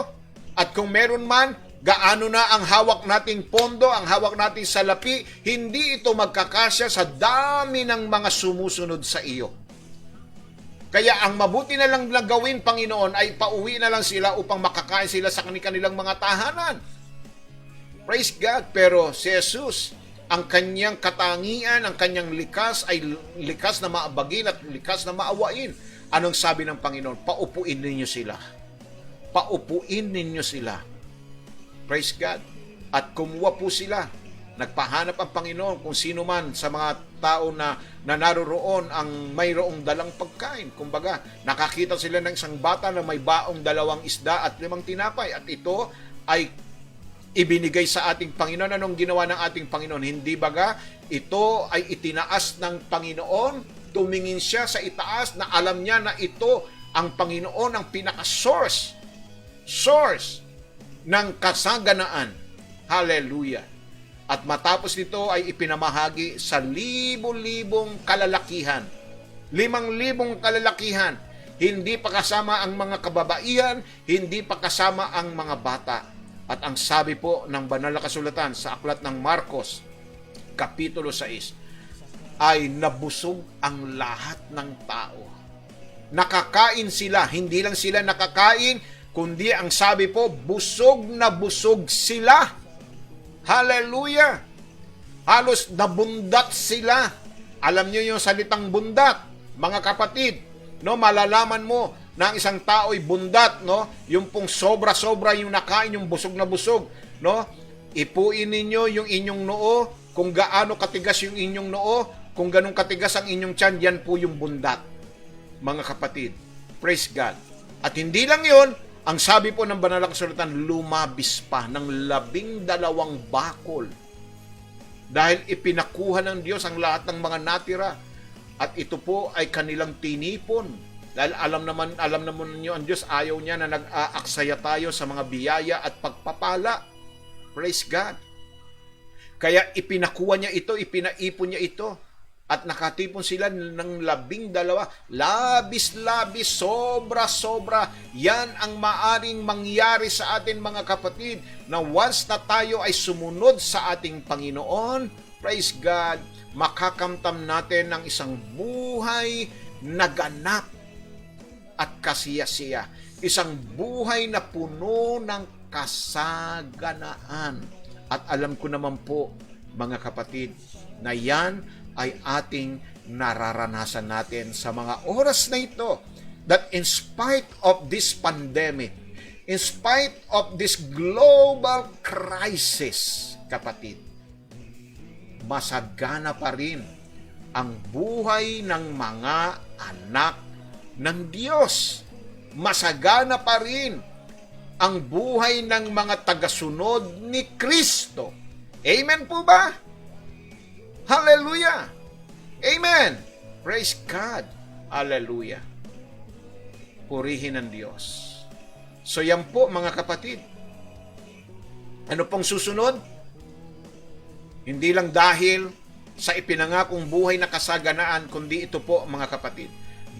At kung meron man, gaano na ang hawak nating pondo, ang hawak nating salapi, hindi ito magkakasya sa dami ng mga sumusunod sa iyo. Kaya ang mabuti na lang na gawin, Panginoon, ay pauwi na lang sila upang makakain sila sa kanilang mga tahanan. Praise God! Pero si Jesus, ang kanyang katangian, ang kanyang likas ay likas na maabagin at likas na maawain. Anong sabi ng Panginoon? Paupuin ninyo sila. Paupuin ninyo sila. Praise God. At kumuha po sila. Nagpahanap ang Panginoon kung sino man sa mga tao na naroroon ang mayroong dalang pagkain. Kumbaga, nakakita sila ng isang bata na may baong 2 isda at 5 tinapay. At ito ay ibinigay sa ating Panginoon. Anong ginawa ng ating Panginoon? Hindi baga, ito ay itinaas ng Panginoon. Tumingin siya sa itaas na alam niya na ito ang Panginoon ang pinaka-source ng kasaganaan. Hallelujah. At matapos nito ay ipinamahagi sa 1,000 kalalakihan. 5,000 kalalakihan. Hindi pa kasama ang mga kababaihan, hindi pa kasama ang mga bata. At ang sabi po ng banal na kasulatan sa aklat ng Marcos, Kapitulo 6, ay nabusog ang lahat ng tao. Nakakain sila, hindi lang sila nakakain, kundi ang sabi po, busog na busog sila. Hallelujah! Halos nabundat sila. Alam niyo yung salitang bundat, mga kapatid, no? Malalaman mo na ang isang tao ay bundat, no? Yung pong sobra-sobra yung nakain, yung busog na busog, no? Ipuin ninyo yung inyong noo, kung gaano katigas yung inyong noo, kung ganong katigas ang inyong tiyan, yan po yung bundat, mga kapatid. Praise God. At hindi lang yun, ang sabi po ng banal na kasulatan, lumabis pa ng 12 bakol. Dahil ipinakuha ng Diyos ang lahat ng mga natira. At ito po ay kanilang tinipon. Dahil alam naman niyo ang Diyos, ayaw niya na nag-aaksaya tayo sa mga biyaya at pagpapala. Praise God. Kaya ipinakuha niya ito, ipinaipon niya ito. At nakatipon sila ng 12, labis-labis, sobra-sobra. Yan ang maaring mangyari sa atin, mga kapatid, na once na tayo ay sumunod sa ating Panginoon, praise God, makakamtam natin ng isang buhay na ganap at kasiyasiya. Isang buhay na puno ng kasaganaan. At alam ko naman po, mga kapatid, na yan ay ating nararanasan natin sa mga oras na ito, that in spite of this pandemic, in spite of this global crisis, kapatid, masagana pa rin ang buhay ng mga anak ng Diyos. Masagana pa rin ang buhay ng mga tagasunod ni Kristo. Amen po ba? Hallelujah! Amen! Praise God! Hallelujah! Purihin ang Diyos. So yan po, mga kapatid. Ano pong susunod? Hindi lang dahil sa ipinangakong buhay na kasaganaan, kundi ito po, mga kapatid.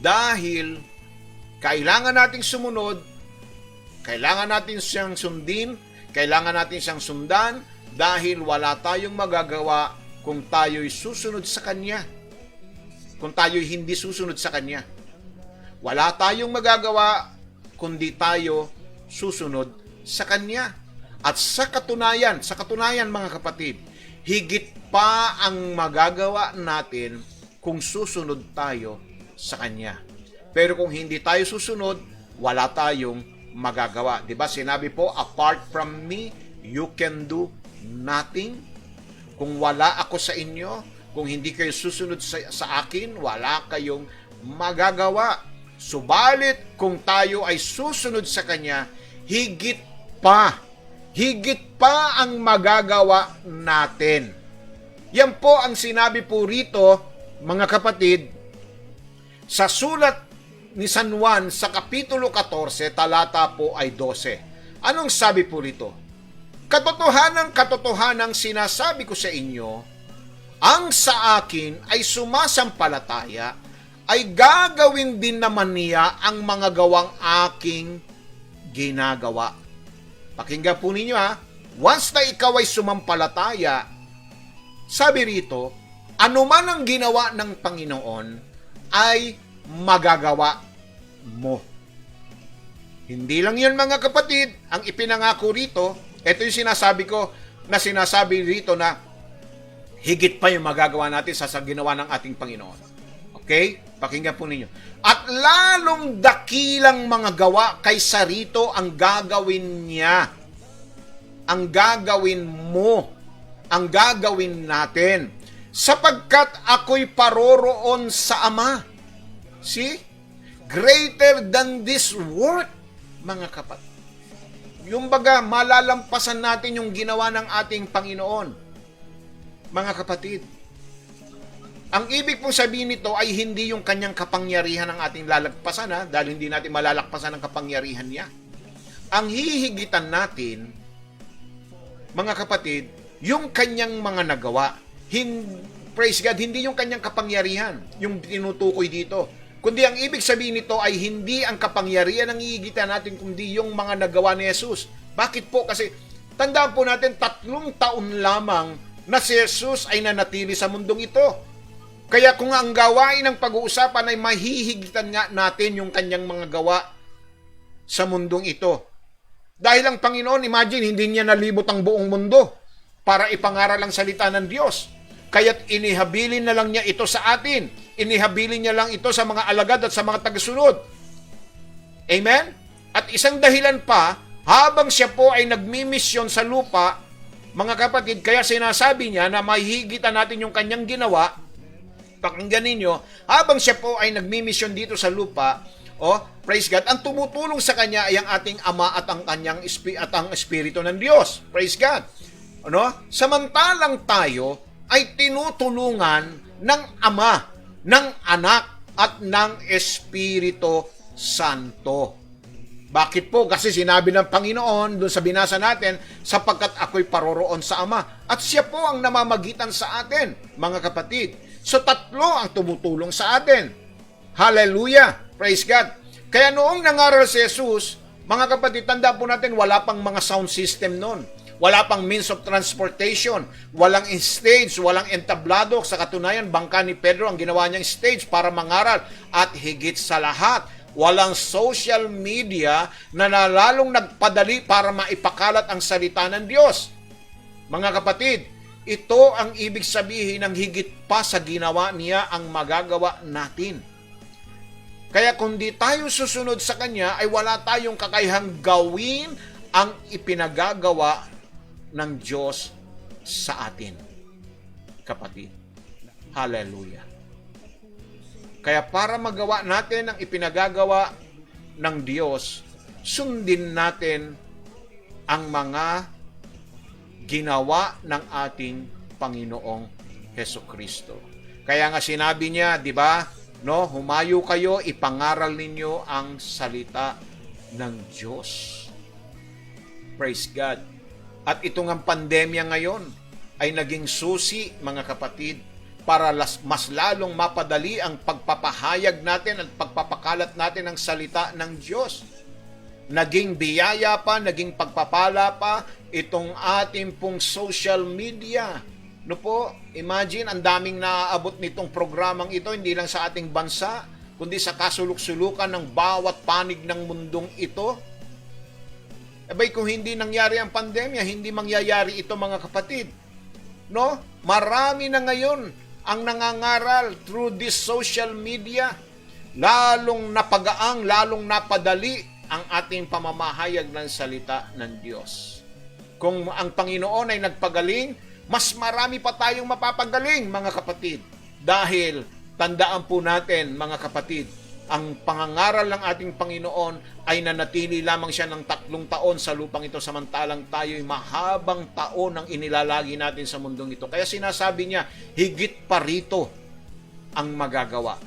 Dahil kailangan nating sumunod, kailangan natin siyang sundin, kailangan natin siyang sundan, dahil wala tayong magagawa kung tayo'y susunod sa Kanya. Kung tayo'y hindi susunod sa Kanya. Wala tayong magagawa kundi tayo susunod sa Kanya. At sa katunayan mga kapatid, higit pa ang magagawa natin kung susunod tayo sa Kanya. Pero kung hindi tayo susunod, wala tayong magagawa. Diba? Sinabi po, apart from me, you can do nothing. Kung wala ako sa inyo, kung hindi kayo susunod sa akin, wala kayong magagawa. Subalit, kung tayo ay susunod sa Kanya, higit pa ang magagawa natin. Yan po ang sinabi po rito, mga kapatid, sa sulat ni San Juan sa Kapitulo 14, talata po ay 12. Anong sabi po rito? Katotohanang sinasabi ko sa inyo, ang sa akin ay sumasampalataya, ay gagawin din naman niya ang mga gawang aking ginagawa. Pakinggan po ninyo ha, once na ikaw ay sumampalataya, sabi rito, anuman ang ginawa ng Panginoon ay magagawa mo. Hindi lang yun mga kapatid, ang ipinangako rito, ito yung sinasabi rito na higit pa yung magagawa natin sa ginawa ng ating Panginoon. Okay? Pakinggan po ninyo. At lalong dakilang mga gawa kaysa rito ang gagawin niya. Ang gagawin mo. Ang gagawin natin. Sapagkat ako'y paroroon sa Ama. See? Greater than this work, mga kapatid. Yung baga, malalampasan natin yung ginawa ng ating Panginoon. Mga kapatid, ang ibig pong sabihin nito ay hindi yung kanyang kapangyarihan ang ating lalagpasan, dahil hindi natin malalakpasan ang kapangyarihan niya. Ang hihigitan natin, mga kapatid, yung kanyang mga nagawa. Praise God, hindi yung kanyang kapangyarihan, yung tinutukoy dito. Kundi ang ibig sabihin nito ay hindi ang kapangyarihan ang hihigitan natin, kundi yung mga nagawa ni Jesus. Bakit po? Kasi tandaan po natin, 3 taon lamang na si Jesus ay nanatili sa mundong ito. Kaya kung ang gawain ng pag-uusapan ay mahihigitan nga natin yung kanyang mga gawa sa mundong ito. Dahil ang Panginoon, imagine, hindi niya nalibot ang buong mundo para ipangaral ang salita ng Diyos. Kaya't inihabilin na lang niya ito sa atin. Inihabilin niya lang ito sa mga alagad at sa mga tagasunod. Amen? At isang dahilan pa, habang siya po ay nagmimisyon sa lupa, mga kapatid, kaya sinasabi niya na mahihigitan natin yung kanyang ginawa. Pakinggan ninyo, habang siya po ay nagmimisyon dito sa lupa, praise God, ang tumutulong sa kanya ay ang ating Ama at ang kanyang ang Espiritu ng Diyos. Praise God. Samantalang tayo ay tinutulungan ng Ama, ng Anak, at ng Espiritu Santo. Bakit po? Kasi sinabi ng Panginoon doon sa binasa natin, sapagkat ako'y paroroon sa Ama. At siya po ang namamagitan sa atin, mga kapatid. So 3 ang tumutulong sa atin. Hallelujah! Praise God! Kaya noong nangaral si Jesus, mga kapatid, tanda po natin, wala pang mga sound system noon. Wala pang means of transportation. Walang stage, walang entablado. Sa katunayan, bangka ni Pedro ang ginawa niyang stage para mangaral. At higit sa lahat, walang social media na lalong nagpadali para maipakalat ang salita ng Diyos. Mga kapatid, ito ang ibig sabihin ng higit pa sa ginawa niya ang magagawa natin. Kaya kung di tayo susunod sa Kanya, ay wala tayong kakayahang gawin ang ipinagagawa ng Diyos sa atin. Kapatid. Hallelujah. Kaya para magawa natin ang ipinagagawa ng Diyos, sundin natin ang mga ginawa ng ating Panginoong Hesukristo. Kaya nga sinabi niya, di ba? Humayo kayo, ipangaral ninyo ang salita ng Diyos. Praise God. At itong ang pandemya ngayon ay naging susi, mga kapatid, para mas lalong mapadali ang pagpapahayag natin at pagpapakalat natin ng salita ng Diyos. Naging biyaya pa, naging pagpapala pa itong ating pong social media. No po, imagine, ang daming naaabot nitong programang ito, hindi lang sa ating bansa, kundi sa kasuluk-sulukan ng bawat panig ng mundong ito. Abay, kung hindi nangyari ang pandemya, hindi mangyayari ito, mga kapatid. No? Marami na ngayon ang nangangaral through this social media. Lalong napagaang, lalong napadali ang ating pamamahayag ng salita ng Diyos. Kung ang Panginoon ay nagpagaling, mas marami pa tayong mapapagaling, mga kapatid. Dahil, tandaan po natin, mga kapatid, ang pangangaral ng ating Panginoon ay nanatili lamang siya ng 3 taon sa lupang ito, samantalang tayo'y mahabang taon ang inilalagi natin sa mundong ito. Kaya sinasabi niya, higit pa rito ang magagawa.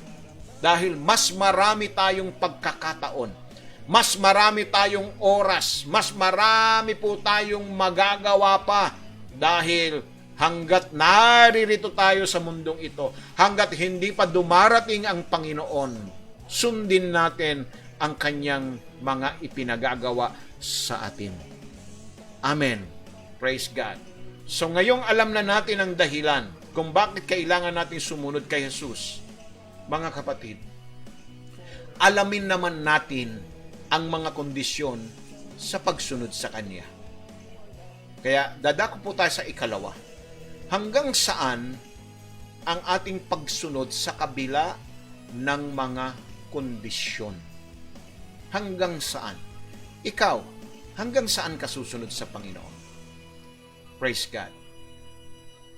Dahil mas marami tayong pagkakataon, mas marami tayong oras, mas marami po tayong magagawa pa. Dahil hanggat naririto tayo sa mundong ito, hanggat hindi pa dumarating ang Panginoon, sundin natin ang kanyang mga ipinagagawa sa atin. Amen. Praise God. So ngayong alam na natin ang dahilan kung bakit kailangan natin sumunod kay Jesus. Mga kapatid, alamin naman natin ang mga kondisyon sa pagsunod sa Kanya. Kaya dadako po tayo sa ikalawa. Hanggang saan ang ating pagsunod sa kabila ng mga kondisyon? Hanggang saan? Ikaw, hanggang saan ka susunod sa Panginoon? Praise God.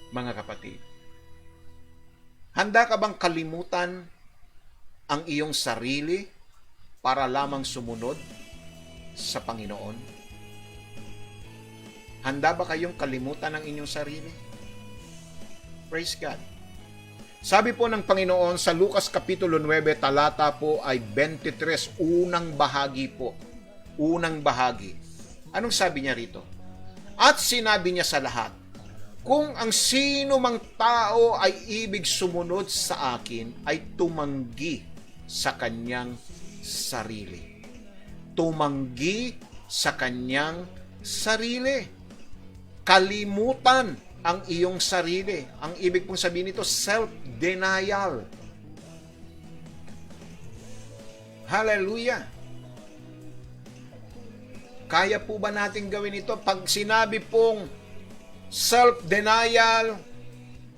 Mga kapatid, handa ka bang kalimutan ang iyong sarili para lamang sumunod sa Panginoon? Handa ba kayong kalimutan ang inyong sarili? Praise God. Sabi po ng Panginoon sa Lucas Kapitulo 9, talata po ay 23, unang bahagi po. Unang bahagi. Anong sabi niya rito? At sinabi niya sa lahat, kung ang sino mang tao ay ibig sumunod sa akin, ay tumanggi sa kanyang sarili. Tumanggi sa kanyang sarili. Kalimutan ang iyong sarili. Ang ibig pong sabihin nito, self-denial. Hallelujah! Kaya po ba natin gawin ito? Pag sinabi pong self-denial,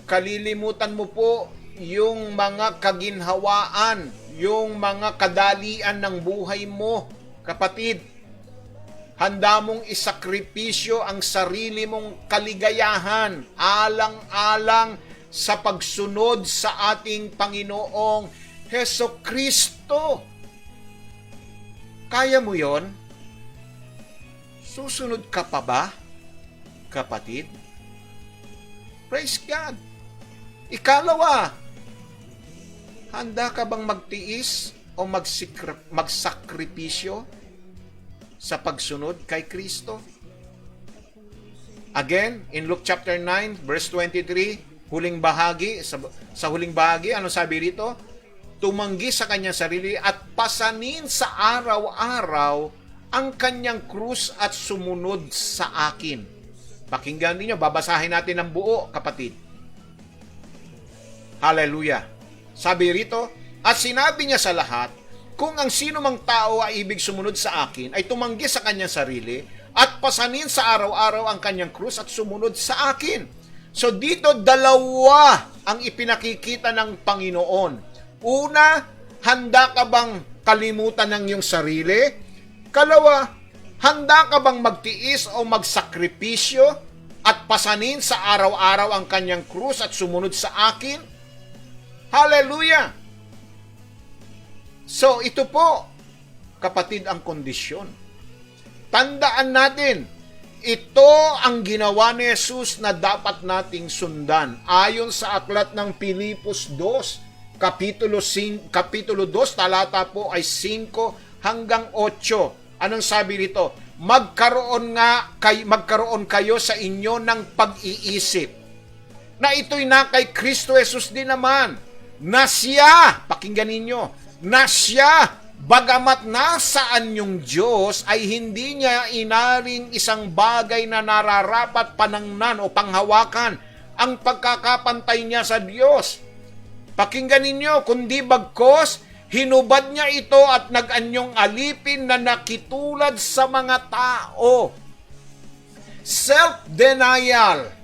kalilimutan mo po yung mga kaginhawaan, yung mga kadalian ng buhay mo, kapatid. Handa mong isakripisyo ang sarili mong kaligayahan, alang-alang sa pagsunod sa ating Panginoong Hesukristo. Kaya mo yon? Susunod ka pa ba, kapatid? Praise God. Ikalawa, handa ka bang magtiis o magsakripisyo sa pagsunod kay Kristo? Again, in Luke chapter 9, verse 23, huling bahagi, sa huling bahagi, ano sabi rito? Tumanggi sa kanyang sarili at pasanin sa araw-araw ang kanyang krus at sumunod sa akin. Pakinggan niyo, babasahin natin ang buo, kapatid. Hallelujah. Sabi rito, at sinabi niya sa lahat, kung ang sino mang tao ay ibig sumunod sa akin, ay tumanggi sa kanyang sarili at pasanin sa araw-araw ang kanyang krus at sumunod sa akin. So dito, dalawa ang ipinakikita ng Panginoon. Una, handa ka bang kalimutan ng iyong sarili? Kalawa, handa ka bang magtiis o magsakripisyo at pasanin sa araw-araw ang kanyang krus at sumunod sa akin? Hallelujah! So, ito po, kapatid, ang kondisyon. Tandaan natin, ito ang ginawa ni Jesus na dapat nating sundan. Ayon sa aklat ng Pilipos 2, Kapitulo 2, talata po ay 5 hanggang 8. Anong sabi rito? Magkaroon kayo sa inyo ng pag-iisip. na ito'y na kay Kristo Jesus din naman, na siya, pakinggan ninyo, na siya, bagamat nasaan yung Diyos, ay hindi niya inaring isang bagay na nararapat panangnan o panghawakan ang pagkakapantay niya sa Diyos. Pakinggan ninyo, kundi bagkos, hinubad niya ito at nag-anyong alipin na nakitulad sa mga tao. Self-denial.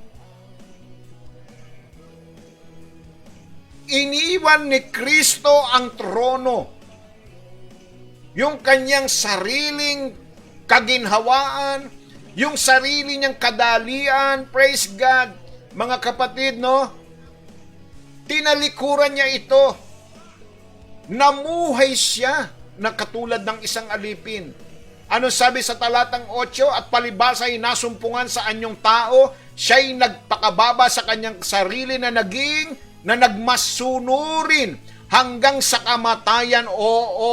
Iniwan ni Kristo ang trono. Yung kanyang sariling kaginhawaan, yung sarili niyang kadalian, praise God, mga kapatid, no? Tinalikuran niya ito. Namuhay siya na katulad ng isang alipin. Ano sabi sa talatang 8? At palibasa'y nasumpungan sa anyong tao, siya'y nagpakababa sa kanyang sarili na nagmasunurin hanggang sa kamatayan,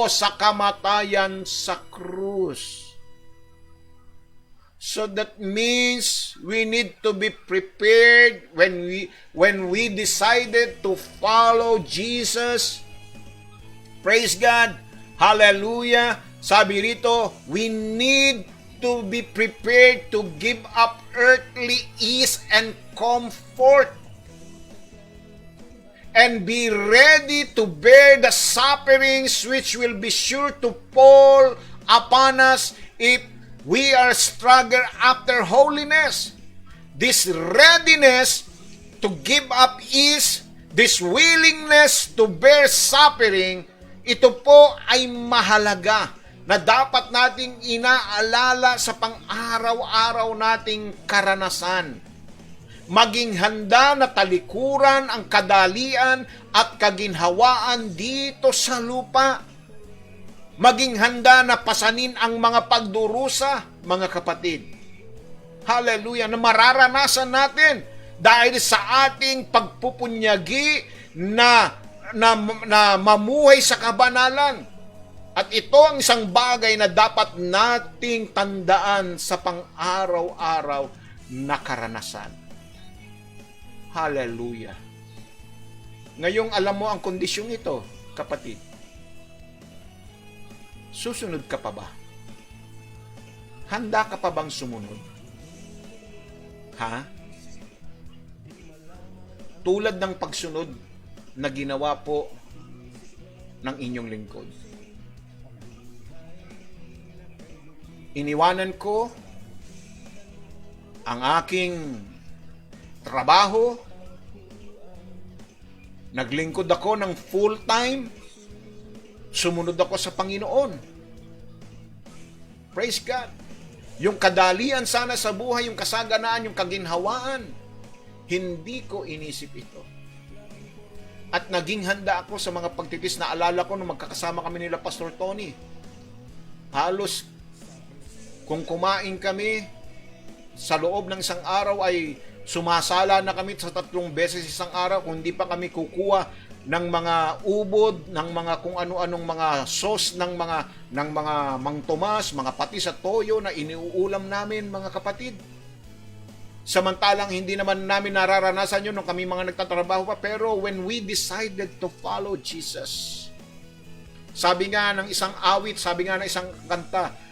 sa kamatayan sa krus. So that means we need to be prepared when we decided to follow Jesus. Praise God. Hallelujah. Sabi rito, we need to be prepared to give up earthly ease and comfort and be ready to bear the sufferings which will be sure to fall upon us if we are struggle after holiness. This readiness to give up ease, this willingness to bear suffering, ito po ay mahalaga na dapat nating inaalala sa pang-araw-araw nating karanasan. Maging handa na talikuran ang kadalian at kaginhawaan dito sa lupa. Maging handa na pasanin ang mga pagdurusa, mga kapatid. Hallelujah, na mararanasan natin dahil sa ating pagpupunyagi na mamuhay sa kabanalan. At ito ang isang bagay na dapat nating tandaan sa pang-araw-araw na karanasan. Hallelujah. Ngayong alam mo ang kondisyong ito, kapatid. Susunod ka pa ba? Handa ka pa bang sumunod? Ha? Tulad ng pagsunod na ginawa po ng inyong lingkod. Iniwanan ko ang aking trabaho, naglingkod ako ng full-time, sumunod ako sa Panginoon. Praise God. Yung kadalian sana sa buhay, yung kasaganaan, yung kaginhawaan, hindi ko inisip ito. At naging handa ako sa mga pagtitis na alala ko nung magkakasama kami nila Pastor Tony. Halos kung kumain kami sa loob ng isang araw ay sumasala na kami sa 3 beses isang araw kung hindi pa kami kukuha ng mga ubod, ng mga kung ano-anong mga sauce ng mga Mang Tomas, mga patis at toyo na iniuulam namin, mga kapatid. Samantalang hindi naman namin nararanasan yun nung kami mga nagtatrabaho pa, pero when we decided to follow Jesus, sabi nga ng isang awit, sabi nga ng isang kanta,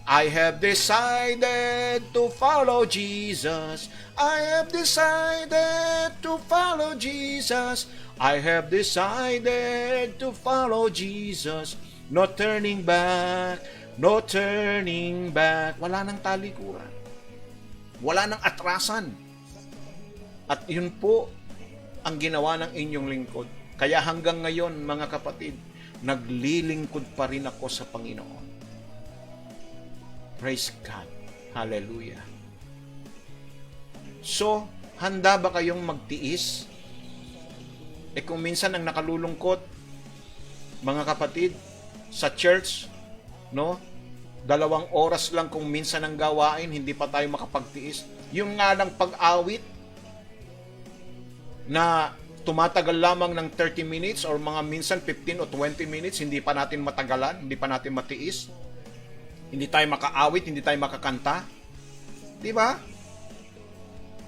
I have decided to follow Jesus. I have decided to follow Jesus. I have decided to follow Jesus. No turning back, no turning back. Wala nang talikuran. Wala nang atrasan. At yun po ang ginawa ng inyong lingkod. Kaya hanggang ngayon, mga kapatid, naglilingkod pa rin ako sa Panginoon. Praise God. Hallelujah. So, handa ba kayong magtiis? Kung minsan ang nakalulungkot, mga kapatid, sa church, no? 2 oras lang kung minsan ang gawain, hindi pa tayo makapagtiis. Yung nga lang pag-awit, na tumatagal lamang ng 30 minutes or mga minsan 15 o 20 minutes, hindi pa natin matagalan, hindi pa natin matiis. Hindi tayo makaawit, hindi tayo makakanta. Di ba?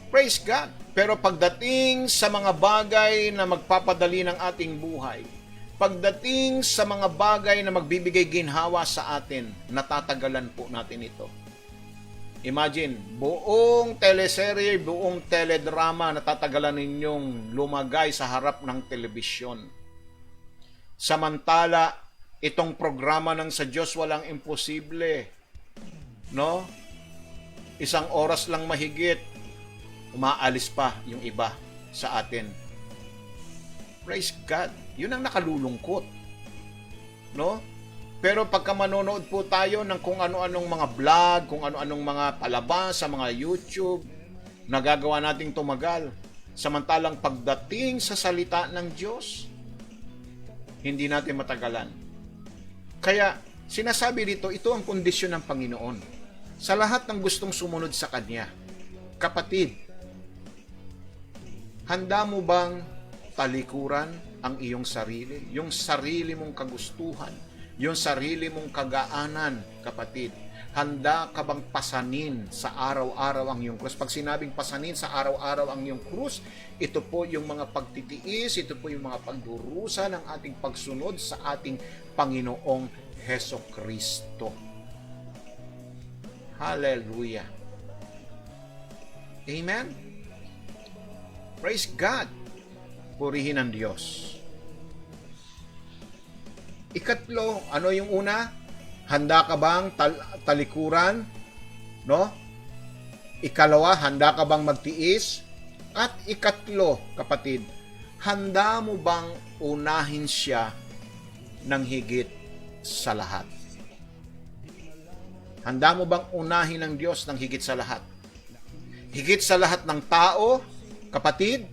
Praise God. Pero pagdating sa mga bagay na magpapadali ng ating buhay, pagdating sa mga bagay na magbibigay ginhawa sa atin, natatagalan po natin ito. Imagine, buong teleserye, buong teledrama, natatagalan ninyong lumagay sa harap ng telebisyon. Samantala, itong programa ng sa Diyos walang imposible. No? Isang oras lang mahigit, umaalis pa yung iba sa atin. Praise God. Yun ang nakalulungkot. No? Pero pagka manonood po tayo ng kung ano-anong mga vlog, kung ano-anong mga palabas sa mga YouTube, nagagawa nating tumagal. Samantalang pagdating sa salita ng Diyos, hindi natin matagalan. Kaya sinasabi dito, ito ang kondisyon ng Panginoon. Sa lahat ng gustong sumunod sa Kanya, kapatid, handa mo bang talikuran ang iyong sarili? Yung sarili mong kagustuhan, yung sarili mong kagaanan, kapatid. Handa ka bang pasanin sa araw-araw ang iyong krus? Pag sinabing pasanin sa araw-araw ang iyong krus, ito po yung mga pagtitiis, ito po yung mga pagdurusa ng ating pagsunod sa ating Panginoong Heso Kristo. Hallelujah. Amen? Praise God. Purihin ang Diyos. Ikatlo, ano yung una? Handa ka bang talikuran? No? Ikalawa, handa ka bang magtiis? At ikatlo, kapatid, handa mo bang unahin siya ng higit sa lahat? Handa mo bang unahin ng Diyos ng higit sa lahat? Higit sa lahat ng tao, kapatid?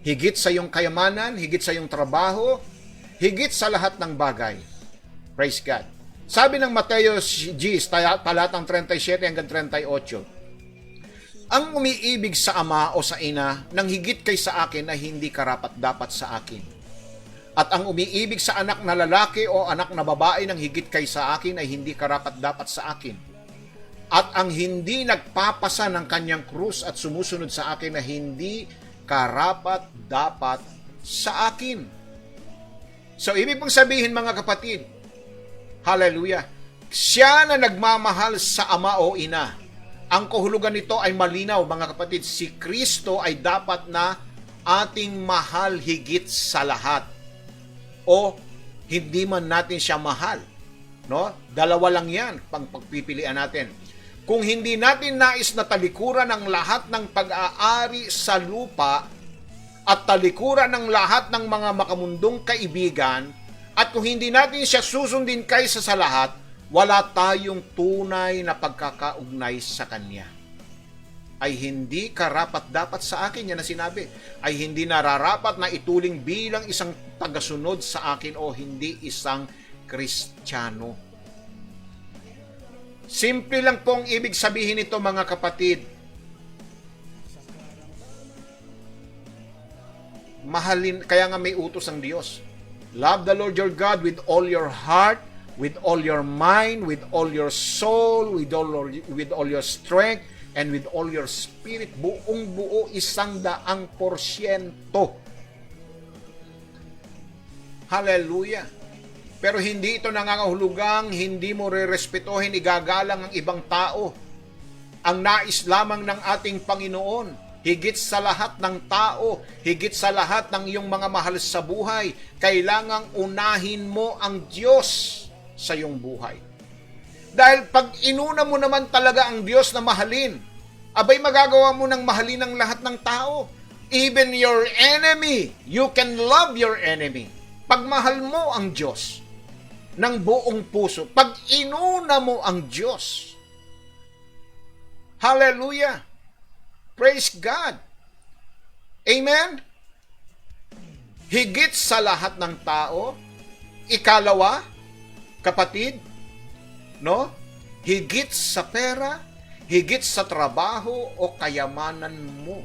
Higit sa iyong kayamanan, higit sa iyong trabaho, higit sa lahat ng bagay. Praise God. Sabi ng Mateo G, talatang 37 hanggang 38, ang umiibig sa ama o sa ina nang higit kay sa akin ay hindi karapat-dapat sa akin. At ang umiibig sa anak na lalaki o anak na babae nang higit kay sa akin ay hindi karapat-dapat sa akin. At ang hindi nagpapasa ng kanyang krus at sumusunod sa akin na hindi karapat-dapat sa akin. So, ibig pong sabihin mga kapatid, hallelujah, siya na nagmamahal sa ama o ina. Ang kahulugan nito ay malinaw mga kapatid, si Kristo ay dapat na ating mahal higit sa lahat. O hindi man natin siya mahal. No? Dalawa lang yan pang pagpipilian natin. Kung hindi natin nais na talikuran ang lahat ng pag-aari sa lupa at talikuran ng lahat ng mga makamundong kaibigan, at kung hindi natin siya susundin kaysa sa lahat, wala tayong tunay na pagkakaugnay sa Kanya. Ay hindi karapat-dapat sa akin, yan na sinabi, ay hindi nararapat na ituling bilang isang tagasunod sa akin o hindi isang Kristiyano. Simple lang pong ibig sabihin nito mga kapatid. Mahalin, kaya nga may utos ang Diyos. Love the Lord your God with all your heart, with all your mind, with all your soul, with all your strength, and with all your spirit. Buong buo 100%. Hallelujah. Pero hindi ito nangangahulugang hindi mo rerespetuhin, igagalang ang ibang tao. Ang nais lamang ng ating Panginoon, higit sa lahat ng tao, higit sa lahat ng iyong mga mahal sa buhay, kailangang unahin mo ang Diyos sa iyong buhay. Dahil pag inuna mo naman talaga ang Diyos na mahalin, abay magagawa mo ng mahalin ang lahat ng tao. Even your enemy, you can love your enemy. Pag mahal mo ang Diyos ng buong puso, pag inuna mo ang Diyos, hallelujah, praise God, amen, higit sa lahat ng tao, ikalawa, kapatid, no, higit sa pera, higit sa trabaho o kayamanan mo.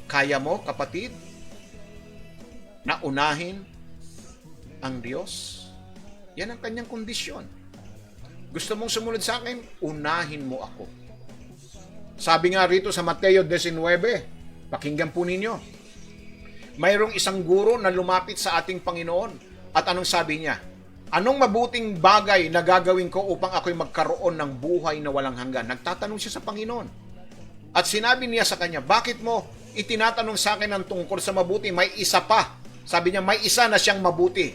Kaya mo, kapatid, na unahin ang Diyos? Yan ang kanyang kondisyon. Gusto mong sumunod sa akin? Unahin mo ako. Sabi nga rito sa Mateo 19, pakinggan po ninyo. Mayroong isang guro na lumapit sa ating Panginoon at anong sabi niya? Anong mabuting bagay na gagawin ko upang ako'y magkaroon ng buhay na walang hanggan? Nagtatanong siya sa Panginoon. At sinabi niya sa kanya, bakit mo itinatanong sa akin ang tungkol sa mabuti? May isa pa. Sabi niya, may isa na siyang mabuti.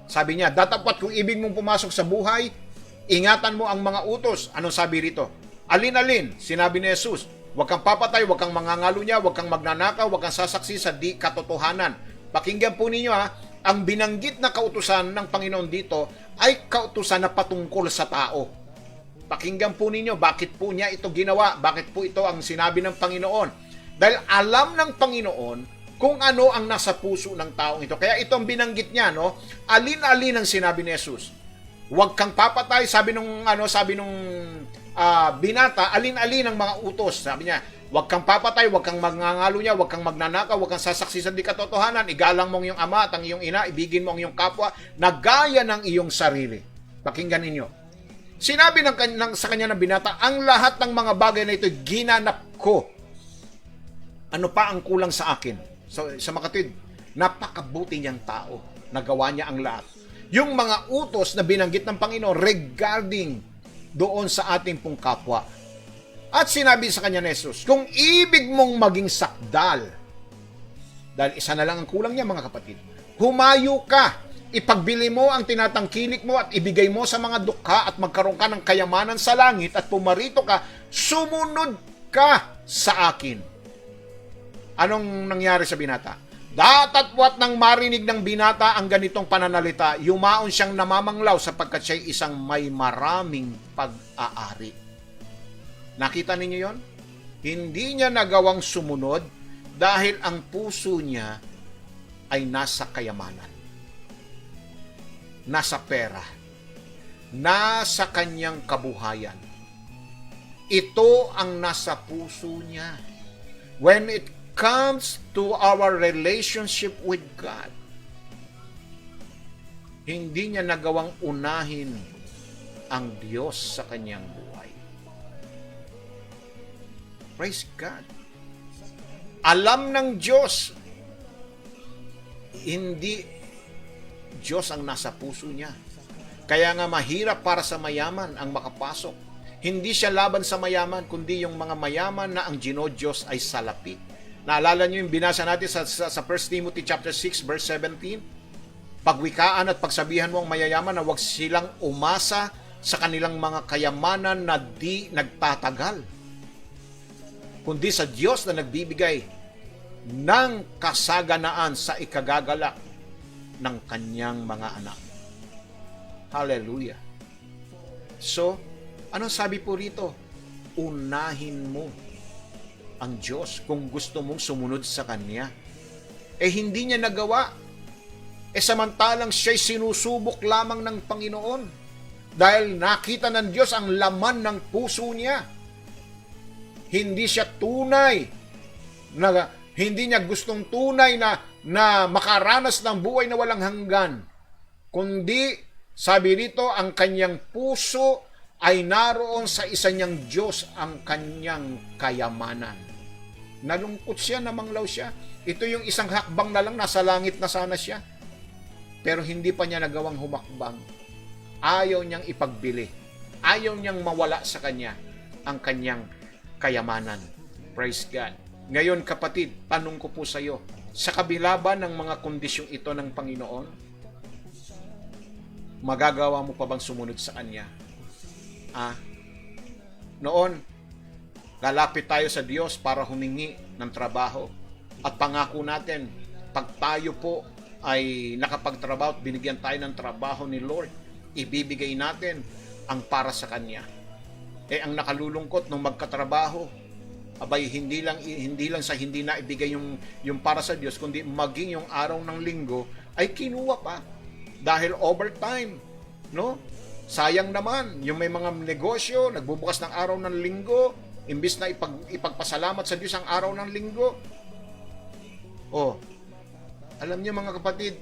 Sabi niya, datapwat kung ibig mong pumasok sa buhay, ingatan mo ang mga utos. Anong sabi rito? Alin-alin, sinabi ni Jesus, huwag kang papatay, huwag kang mangangalunya, huwag kang magnanakaw, huwag kang sasaksi sa di katotohanan. Pakinggan po ninyo ang binanggit na kautusan ng Panginoon dito ay kautusan na patungkol sa tao. Pakinggan po ninyo, bakit po niya ito ginawa? Bakit po ito ang sinabi ng Panginoon? Dahil alam ng Panginoon kung ano ang nasa puso ng taong ito. Kaya itong binanggit niya, no? Alin-alin ang sinabi ni Jesus. Huwag kang papatay, sabi nung binata, alin-alin ang mga utos. Sabi niya, huwag kang papatay, huwag kang magngangalunya, huwag kang magnanakaw, huwag kang sasaksi sa di katotohanan, igalang mo ang iyong ama at ang iyong ina, ibigin mo ang iyong kapwa na gaya ng iyong sarili. Pakinggan ninyo. Sinabi sa kanya ng binata, ang lahat ng mga bagay na ito ginanap ko. Ano pa ang kulang sa akin? So, sa makatid, napakabuti niyang tao. Nagawa niya ang lahat. Yung mga utos na binanggit ng Panginoon regarding doon sa ating pong kapwa. At sinabi sa kanya ni Jesus, kung ibig mong maging sakdal, dahil isa na lang ang kulang niya mga kapatid, humayo ka, ipagbili mo ang tinatangkilik mo at ibigay mo sa mga dukha at magkaroon ka ng kayamanan sa langit at pumarito ka, sumunod ka sa akin. Anong nangyari sa binata? Datatwat nang marinig ng binata ang ganitong pananalita, yumaon siyang namamanglaw sapagkat siya'y isang may maraming pag-aari. Nakita ninyo yon? Hindi niya nagawang sumunod dahil ang puso niya ay nasa kayamanan, nasa pera, nasa kanyang kabuhayan. Ito ang nasa puso niya. When it comes to our relationship with God, hindi niya nagawang unahin ang Diyos sa kanyang buhay. Praise God. Alam ng Diyos, hindi Diyos ang nasa puso niya. Kaya nga mahirap para sa mayaman ang makapasok. Hindi siya laban sa mayaman, kundi yung mga mayaman na ang Diyos ay salapi. Naalala niyo yung binasa natin sa 1 Timothy chapter 6 verse 17? Pagwikaan at pagsabihan mo ang mayayaman na huwag silang umasa sa kanilang mga kayamanan na di nagtatagal, kundi sa Diyos na nagbibigay ng kasaganaan sa ikagagalak ng kanyang mga anak. Hallelujah. So, anong sabi po rito? Unahin mo ang Diyos kung gusto mong sumunod sa Kanya. Hindi niya nagawa. Samantalang siya'y sinusubok lamang ng Panginoon dahil nakita ng Diyos ang laman ng puso niya. Hindi siya tunay na hindi niya gustong tunay na makaranas ng buhay na walang hanggan. Kundi, sabi rito, ang kanyang puso ay naroon sa isa niyang Diyos ang kanyang kayamanan. Nalungkot siya, namanglaw siya. Ito yung isang hakbang na lang, nasa langit na sana siya. Pero hindi pa niya nagawang humakbang. Ayaw niyang ipagbili. Ayaw niyang mawala sa kanya ang kanyang kayamanan. Praise God. Ngayon kapatid, tanong ko po sa iyo, sa kabila ba ng mga kondisyong ito ng Panginoon, magagawa mo pa bang sumunod sa Kanya? Noon, lalapit tayo sa Diyos para humingi ng trabaho. At pangako natin, pag tayo po ay nakapagtrabaho at binigyan tayo ng trabaho ni Lord, ibibigay natin ang para sa Kanya. Ang nakalulungkot nung magkatrabaho, abay hindi lang sa hindi na ibigay yung para sa Diyos, kundi maging yung araw ng linggo ay kinuha pa dahil overtime, no? Sayang naman yung may mga negosyo nagbubukas ng araw ng linggo imbis na ipagpasalamat sa Diyos ang araw ng linggo. Alam niyo mga kapatid,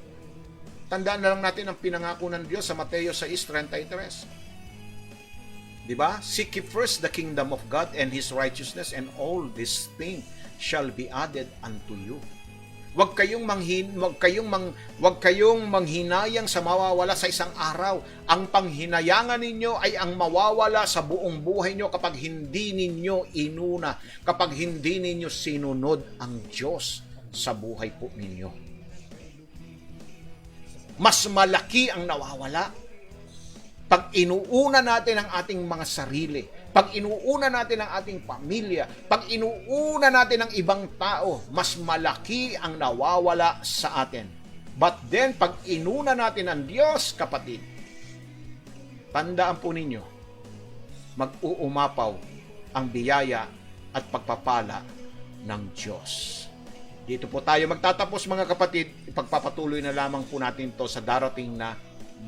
tandaan na lang natin ang pinangako ng Diyos sa Mateo 6:33. Di ba? Seek ye first the kingdom of God and His righteousness, and all these things shall be added unto you. Huwag kayong manghinayang sa mawawala sa isang araw. Ang panghinayangan ninyo ay ang mawawala sa buong buhay nyo kapag hindi ninyo inuna, kapag hindi ninyo sinunod ang Diyos sa buhay po ninyo. Mas malaki ang nawawala pag inuuna natin ang ating mga sarili, pag inuuna natin ang ating pamilya, pag inuuna natin ang ibang tao, mas malaki ang nawawala sa atin. But then, pag inuna natin ang Diyos, kapatid, tandaan po ninyo, mag-uumapaw ang biyaya at pagpapala ng Diyos. Dito po tayo magtatapos, mga kapatid. Ipagpapatuloy na lamang po natin to sa darating na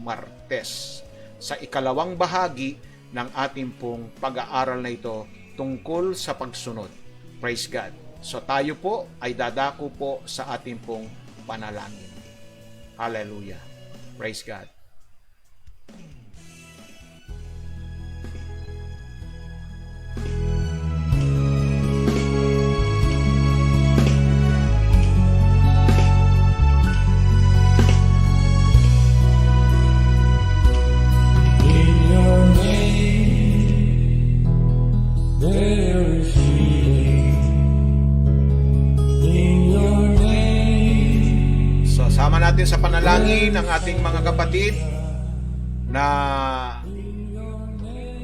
Martes, sa ikalawang bahagi ng ating pong pag-aaral na ito tungkol sa pagsunod. Praise God. So tayo po ay dadako po sa ating pong panalangin. Hallelujah. Praise God. Natin sa panalangin ang ating mga kapatid na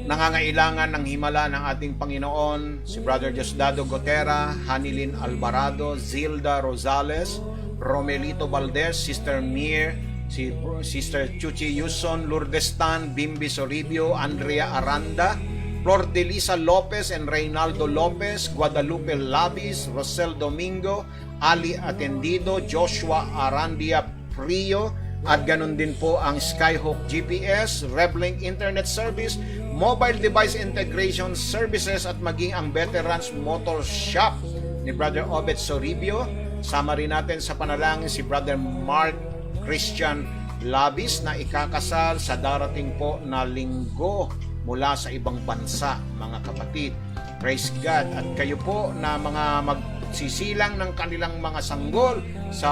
nangangailangan ng himala ng ating Panginoon, si Brother Diosdado Gotera, Hanilin Alvarado, Zilda Rosales, Romelito Valdez, Sister Mir, si Sister Chuchi Yuson, Lourdes Tan, Bimbi Soribio, Andrea Aranda, Flor de Lisa Lopez and Reynaldo Lopez, Guadalupe Labis, Rosel Domingo, Ali Atendido, Joshua Arandia Prio, at ganun din po ang Skyhook GPS, Revlink Internet Service, Mobile Device Integration Services, at maging ang Veterans Motor Shop ni Brother Obed Soribio. Sama rin natin sa panalangin si Brother Mark Christian Labis na ikakasal sa darating po na linggo mula sa ibang bansa, mga kapatid. Praise God. At kayo po na mga magsisilang ng kanilang mga sanggol sa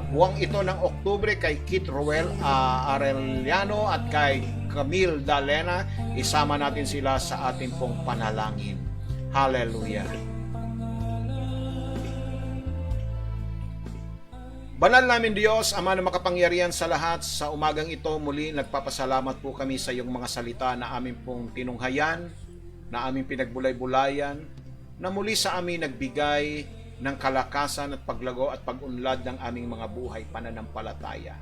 buwang ito ng Oktubre, kay Kit Roel Arellano at kay Camille Dalena, isama natin sila sa ating pong panalangin. Hallelujah. Banal namin Diyos, Ama na makapangyarihan sa lahat, sa umagang ito muli nagpapasalamat po kami sa iyong mga salita na amin pong tinunghayan, na aming pinagbulay-bulayan, na muli sa amin nagbigay ng kalakasan at paglago at pag-unlad ng aming mga buhay pananampalataya.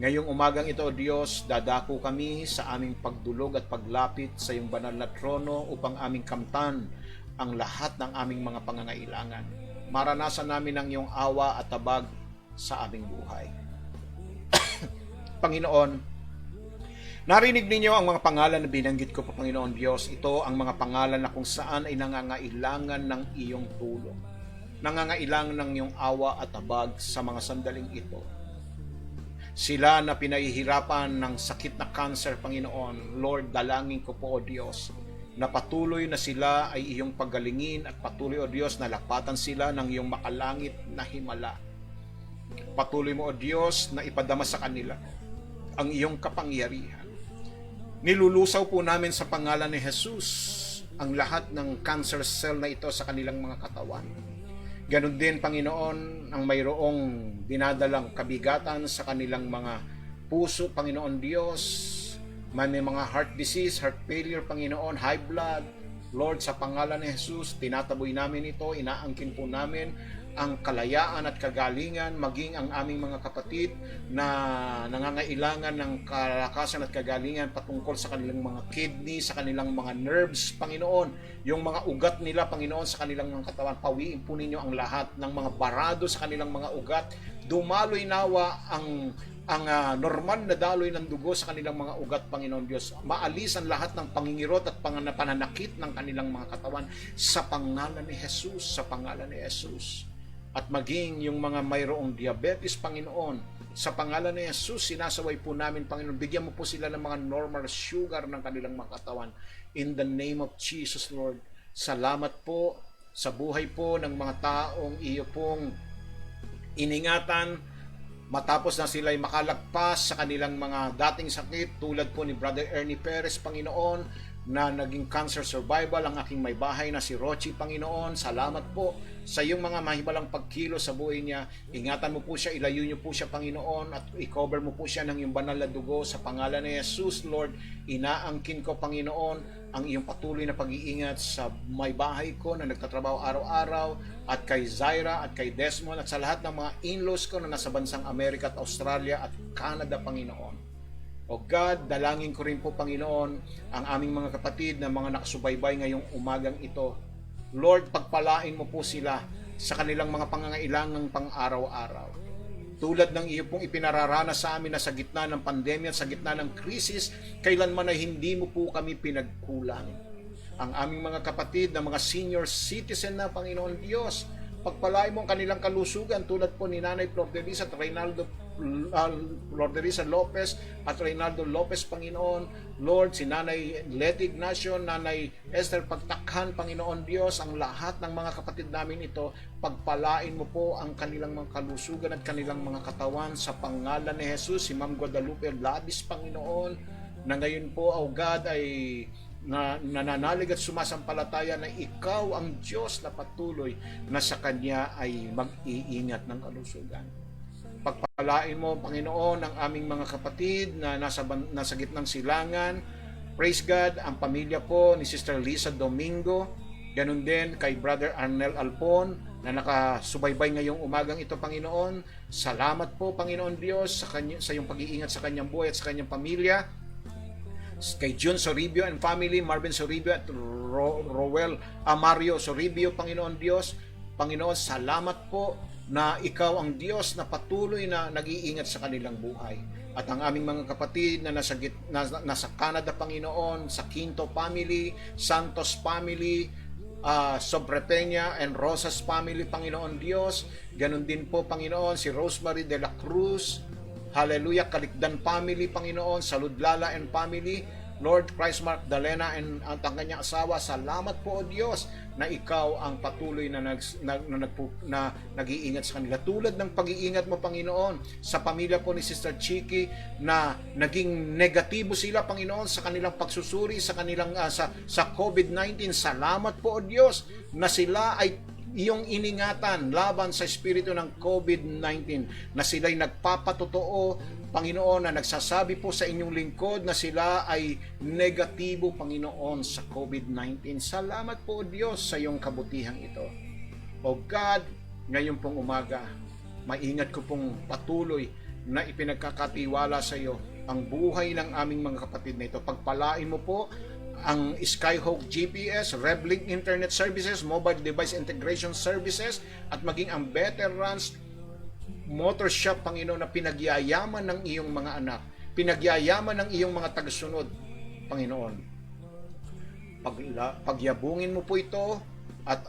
Ngayong umagang ito, Diyos, dadako kami sa aming pagdulog at paglapit sa iyong banal na trono upang aming kamtan ang lahat ng aming mga pangangailangan. Maranasan namin ang iyong awa at tabag sa aming buhay. Panginoon, narinig ninyo ang mga pangalan na binanggit ko po, Panginoon Diyos. Ito ang mga pangalan na kung saan ay nangangailangan ng iyong tulong, nangangailangan ng iyong awa at tabag sa mga sandaling ito. Sila na pinahihirapan ng sakit na cancer, Panginoon, Lord, dalangin ko po, O Diyos, na patuloy na sila ay iyong paggalingin at patuloy, O Diyos, na lapatan sila ng iyong makalangit na himala. Patuloy mo, O Diyos, na ipadama sa kanila ang iyong kapangyarihan. Nilulusaw po namin sa pangalan ni Jesus ang lahat ng cancer cell na ito sa kanilang mga katawan. Ganon din, Panginoon, ang mayroong dinadalang kabigatan sa kanilang mga puso, Panginoon Diyos. May mga heart disease, heart failure, Panginoon, high blood. Lord, sa pangalan ni Jesus, tinataboy namin ito, inaangkin po namin ang kalayaan at kagalingan, maging ang aming mga kapatid na nangangailangan ng kalakasan at kagalingan patungkol sa kanilang mga kidney, sa kanilang mga nerves, Panginoon, yung mga ugat nila, Panginoon, sa kanilang mga katawan. Pawiin po ninyo ang lahat ng mga barado sa kanilang mga ugat. Dumaloy nawa ang normal na daloy ng dugo sa kanilang mga ugat, Panginoon Diyos. Maalis ang lahat ng pangingirot at pananakit ng kanilang mga katawan sa pangalan ni Jesus, sa pangalan ni Jesus. at maging yung mga mayroong diabetes, Panginoon. Sa pangalan ni Jesus, sinasaway po namin, Panginoon, bigyan mo po sila ng mga normal sugar ng kanilang mga katawan. In the name of Jesus, Lord. Salamat po sa buhay po ng mga taong iyo pong iningatan matapos na sila'y makalagpas sa kanilang mga dating sakit, tulad po ni Brother Ernie Perez, Panginoon, na naging cancer survival, ang aking may bahay na si Rochi, Panginoon. Salamat po sa iyong mga mahibalang pagkilo sa buhay niya. Ingatan mo po siya, ilayo niyo po siya, Panginoon, at i-cover mo po siya ng iyong banal na dugo. Sa pangalan ni Jesus, Lord, inaangkin ko, Panginoon, ang iyong patuloy na pag-iingat sa may bahay ko na nagtatrabaho araw-araw, at kay Zaira at kay Desmond, at sa lahat ng mga in-laws ko na nasa bansang Amerika at Australia at Canada, Panginoon. O God, dalangin ko rin po, Panginoon, ang aming mga kapatid na mga nakasubaybay ngayong umagang ito. Lord, pagpalain mo po sila sa kanilang mga pangangailangang pang-araw-araw. Tulad ng iyo pong ipinararanas sa amin na sa gitna ng pandemya, sa gitna ng krisis, kailanman ay hindi mo po kami pinagkulang. Ang aming mga kapatid na mga senior citizen na, Panginoon Diyos, pagpalain mo ang kanilang kalusugan, tulad po ni Nanay Flor de Risa at Flor de Risa Lopez at Reynaldo Lopez, Panginoon. Lord, si Nanay Leti Ignacio, Nanay Esther Pagtakhan, Panginoon Diyos, ang lahat ng mga kapatid namin ito, pagpalain mo po ang kanilang mga kalusugan at kanilang mga katawan sa pangalan ni Jesus. Si Ma'am Guadalupe Labis, Panginoon, na ngayon po, oh God, ay nananalig at sumasampalataya na ikaw ang Diyos na patuloy na sa Kanya ay mag-iingat ng kalusugan. Pagpalain mo, Panginoon, ang aming mga kapatid na nasa gitnang silangan. Praise God, ang pamilya po ni Sister Lisa Domingo, ganun din kay Brother Arnel Alpon na nakasubaybay ngayong umagang ito, Panginoon. Salamat po, Panginoon Diyos, sa iyong pag-iingat sa kanyang buhay at sa kanyang pamilya. Kay June Soribio and family, Marvin Soribio at Roel Amario Soribio, Panginoon Diyos. Panginoon, salamat po na ikaw ang Diyos na patuloy na nag-iingat sa kanilang buhay. At ang aming mga kapatid na nasa Canada, Panginoon, sa Quinto family, Santos family, Sobrepeña and Rosas family, Panginoon Diyos. Ganun din po, Panginoon, si Rosemary de la Cruz, Hallelujah, Kalikdan family, Panginoon, Saludlala and family, Lord Christ Mark Dalena and ang kanyang asawa. Salamat po, O Diyos, na ikaw ang patuloy na nag-iingat sa kanila. Tulad ng pag-iingat mo, Panginoon, sa pamilya po ni Sister Chiki na naging negatibo sila, Panginoon, sa kanilang pagsusuri sa kanilang sa COVID-19. Salamat po, O Diyos, na sila ay iyong iningatan laban sa espiritu ng COVID-19, na sila'y nagpapatotoo, Panginoon, na nagsasabi po sa inyong lingkod na sila ay negatibo, Panginoon, sa COVID-19. Salamat po, Diyos, sa iyong kabutihang ito. O God, ngayon pong umaga, maingat ko pong patuloy na ipinagkakatiwala sa iyo ang buhay ng aming mga kapatid na ito. Pagpalain mo po ang Skyhawk GPS, Revlink Internet Services, Mobile Device Integration Services, at maging ang Veterans Motor Shop, Panginoon, na pinagyayaman ng iyong mga anak, pinagyayaman ng iyong mga tagasunod, Panginoon. Pagyabungin mo po ito at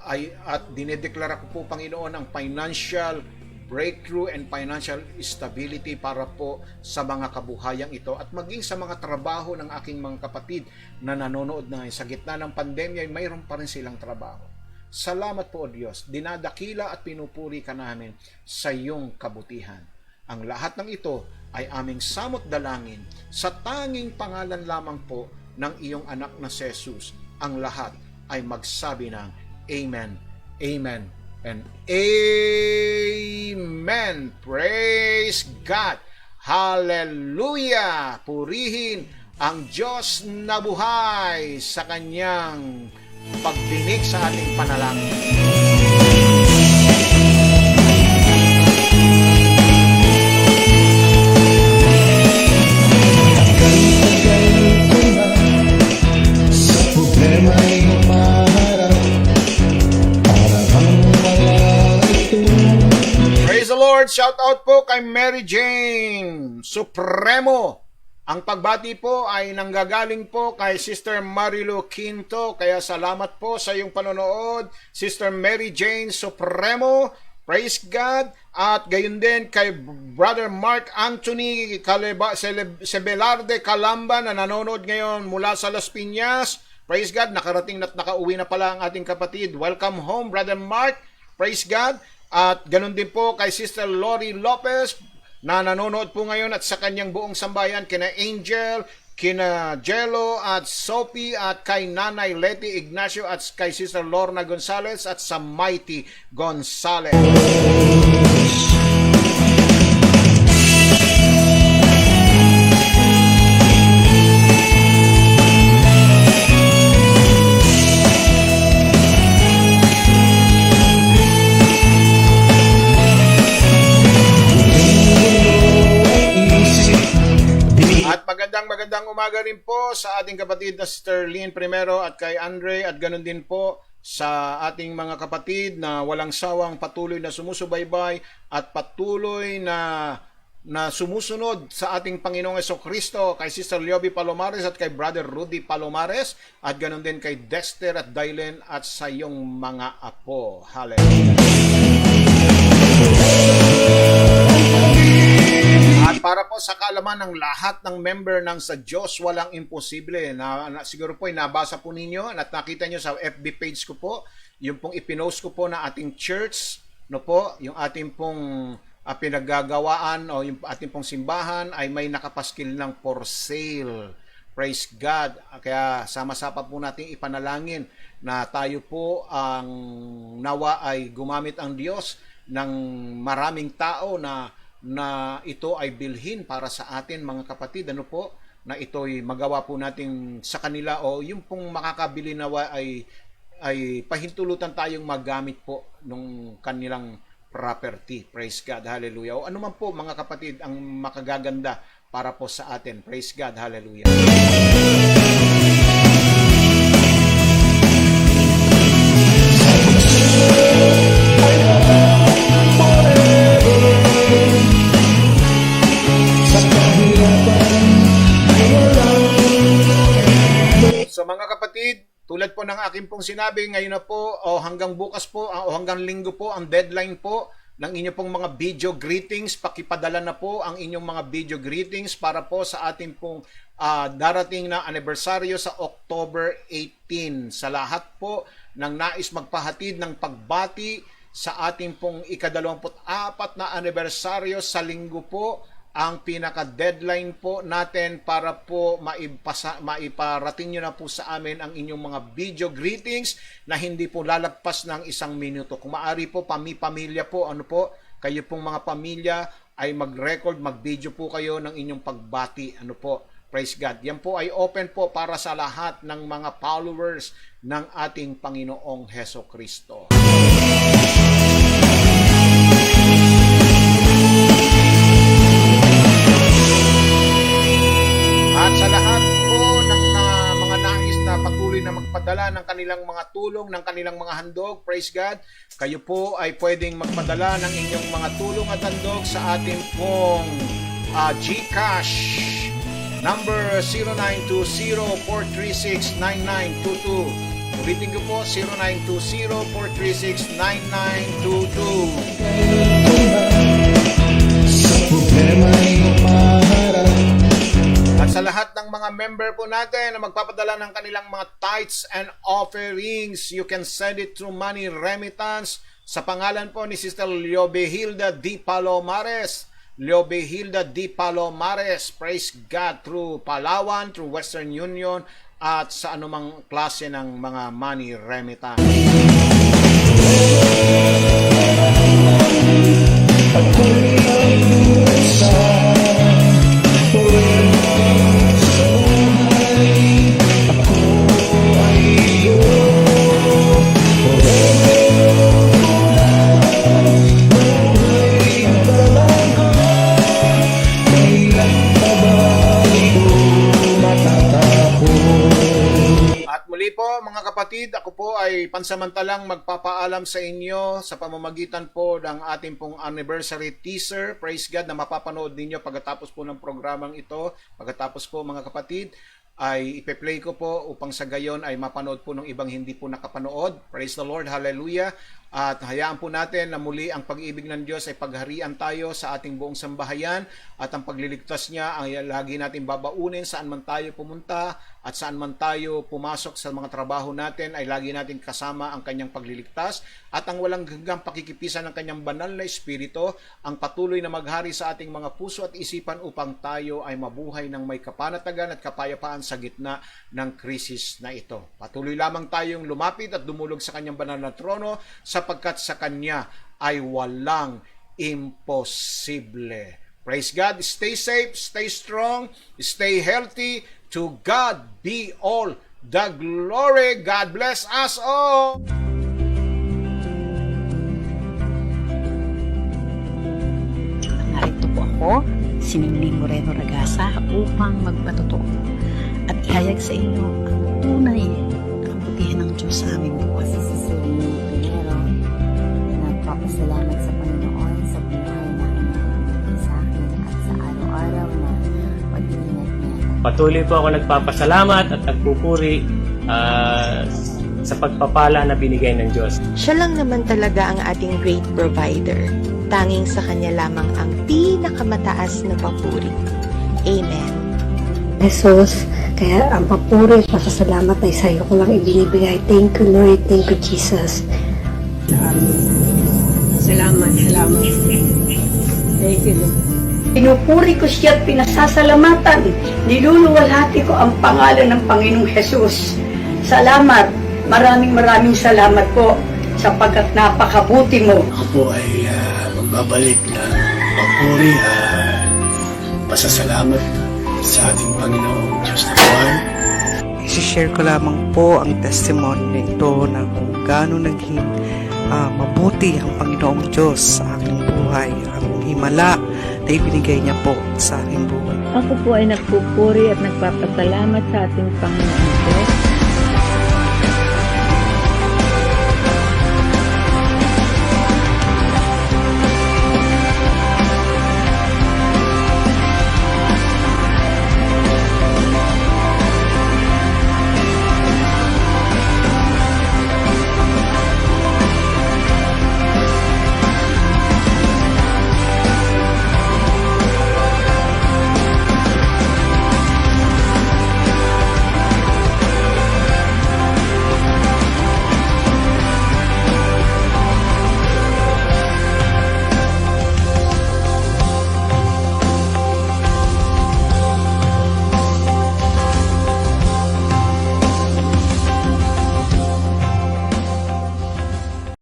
dinedeklara ko po, Panginoon, ang financial breakthrough and financial stability para po sa mga kabuhayang ito at maging sa mga trabaho ng aking mga kapatid na nanonood na sa gitna ng pandemya ay mayroon pa rin silang trabaho. Salamat po, O Diyos, dinadakila at pinupuri ka namin sa iyong kabutihan. Ang lahat ng ito ay aming samot dalangin sa tanging pangalan lamang po ng iyong anak na si Jesus. Ang lahat ay magsabi ng Amen, Amen, and Amen. Praise God. Hallelujah. Purihin ang Diyos na buhay sa kanyang pagdinig sa ating panalangin. Sa problema ay umaharap para ang mga ito. Praise the Lord! Shout out po kay Mary Jane Supremo. Ang pagbati po ay nanggagaling po kay Sister Marilu Quinto. Kaya salamat po sa iyong panonood, Sister Mary Jane Supremo. Praise God. At gayon din kay Brother Mark Anthony Sebelarde Calamba na nanonood ngayon mula sa Las Piñas. Praise God. Nakarating at nakauwi na pala ang ating kapatid. Welcome home, Brother Mark. Praise God. At ganun din po kay Sister Lori Lopez na nanonood po ngayon at sa kanyang buong sambayan, kina Angel, kina Jello at Sophie at kay Nanay Leti Ignacio at kay Sister Lorna Gonzalez at sa Mighty Gonzalez. Magandang umaga rin po sa ating kapatid na Sister Lynn Primero at kay Andre at ganun din po sa ating mga kapatid na walang sawang patuloy na sumusubaybay at patuloy na sumusunod sa ating Panginoong Jesucristo, kay Sister Lioby Palomares at kay Brother Rudy Palomares at ganun din kay Dexter at Dylan at sa iyong mga apo. Hallelujah. At para po sa kaalaman ng lahat ng member ng Sa Diyos Walang Imposible, na siguro po ay nabasa po ninyo at nakita nyo sa FB page ko po, yung pong ipinost ko po na ating church, no po, yung ating pong pinaggagawaan o yung ating pong simbahan ay may nakapaskil ng for sale. Praise God. Kaya sama-sama po natin ipanalangin na tayo po ang nawa ay gumamit ang Diyos ng maraming tao na ito ay bilhin para sa atin mga kapatid, ano po, na ito'y magawa po natin sa kanila o yung pong makakabili nawa ay pahintulutan tayong magamit po nung kanilang property. Praise God, hallelujah. O ano man po mga kapatid ang makagaganda para po sa atin. Praise God, hallelujah. So mga kapatid, tulad po ng aking pong sinabi, ngayon na po o hanggang bukas po o hanggang linggo po ang deadline po ng inyong pong mga video greetings. Pakipadala na po ang inyong mga video greetings para po sa ating pong darating na anibersaryo sa October 18. Sa lahat po ng nais magpahatid ng pagbati sa ating pong ika-24 na anibersaryo sa linggo po, ang pinaka-deadline po natin para po maiparating nyo na po sa amin ang inyong mga video greetings na hindi po lalagpas ng 1 minuto. Kung maaari po, pamilya po, ano po, kayo pong mga pamilya ay mag-record, mag-video po kayo ng inyong pagbati. Ano po, praise God. Yan po ay open po para sa lahat ng mga followers ng ating Panginoong Jesucristo. At sa lahat po ng mga nais na patuloy na magpadala ng kanilang mga tulong, ng kanilang mga handog, praise God, kayo po ay pwedeng magpadala ng inyong mga tulong at handog sa ating pong GCash number 0920-436-9922. Ulitin ko po, 0920-436-9922. Sa problema'y maharap. At sa lahat ng mga member po natin na magpapadala ng kanilang mga tithes and offerings, you can send it through money remittance sa pangalan po ni Sister Leobehilda D. Palomares. Leobehilda D. Palomares, praise God, through Palawan, through Western Union, at sa anumang klase ng mga money remittance. Mga kapatid, ako po ay pansamantalang magpapaalam sa inyo sa pamamagitan po ng ating pong anniversary teaser. Praise God, na mapapanood ninyo pagkatapos po ng programang ito. Pagkatapos po mga kapatid, ay ipe-play ko po upang sa gayon ay mapanood po ng ibang hindi po nakapanood. Praise the Lord, hallelujah. At hayaan po natin na muli ang pag-ibig ng Diyos ay pagharian tayo sa ating buong sambahayan at ang pagliligtas niya ay lagi natin babaunin saan man tayo pumunta at saan man tayo pumasok sa mga trabaho natin ay lagi natin kasama ang kanyang pagliligtas at ang walang hanggang pakikipisan ng kanyang banal na espiritu ang patuloy na maghari sa ating mga puso at isipan upang tayo ay mabuhay ng may kapanatagan at kapayapaan sa gitna ng krisis na ito. Patuloy lamang tayong lumapit at dumulog sa kanyang banal na trono sapagkat sa kanya ay walang imposible. Praise God. Stay safe, stay strong, stay healthy. To God be all the glory. God bless us all. Narito po ako, si Ningning Moreno Ragasa, upang magpatotoo at ihayag sa inyo ang tunay na kabutihan ng Diyos sa aming buhay. Si Cecilia Pinero, nagpapasalamat sa Panginoon sa buhay na kanyang sa akin at sa araw-araw na pag-iingat niya. Patuloy po ako nagpapasalamat at nagpupuri sa pagpapala na binigay ng Diyos. Siya lang naman talaga ang ating great provider. Tanging sa Kanya lamang ang pinakamataas na papuri. Amen. Jesus, kaya ang papuri, pasasalamat ay sa iyo ko lang ibinibigay. Thank you, Lord. Thank you, Jesus. Salamat. Thank you, Lord. Pinupuri ko siya at pinasasalamatan. Niluluwalhati ko ang pangalan ng Panginoong Jesus. Salamat. Maraming salamat po sapagkat napakabuti mo. Ako po ay magbabalik ng papuri at pasasalamat sa ating Panginoong Diyos na buhay. I-share ko lamang po ang testimony nito na kung gaano naging mabuti ang Panginoong Diyos sa aking buhay. Ang himala na ibinigay niya po sa aking buhay. Ako po ay nagpupuri at nagpapasalamat sa ating Panginoon Diyos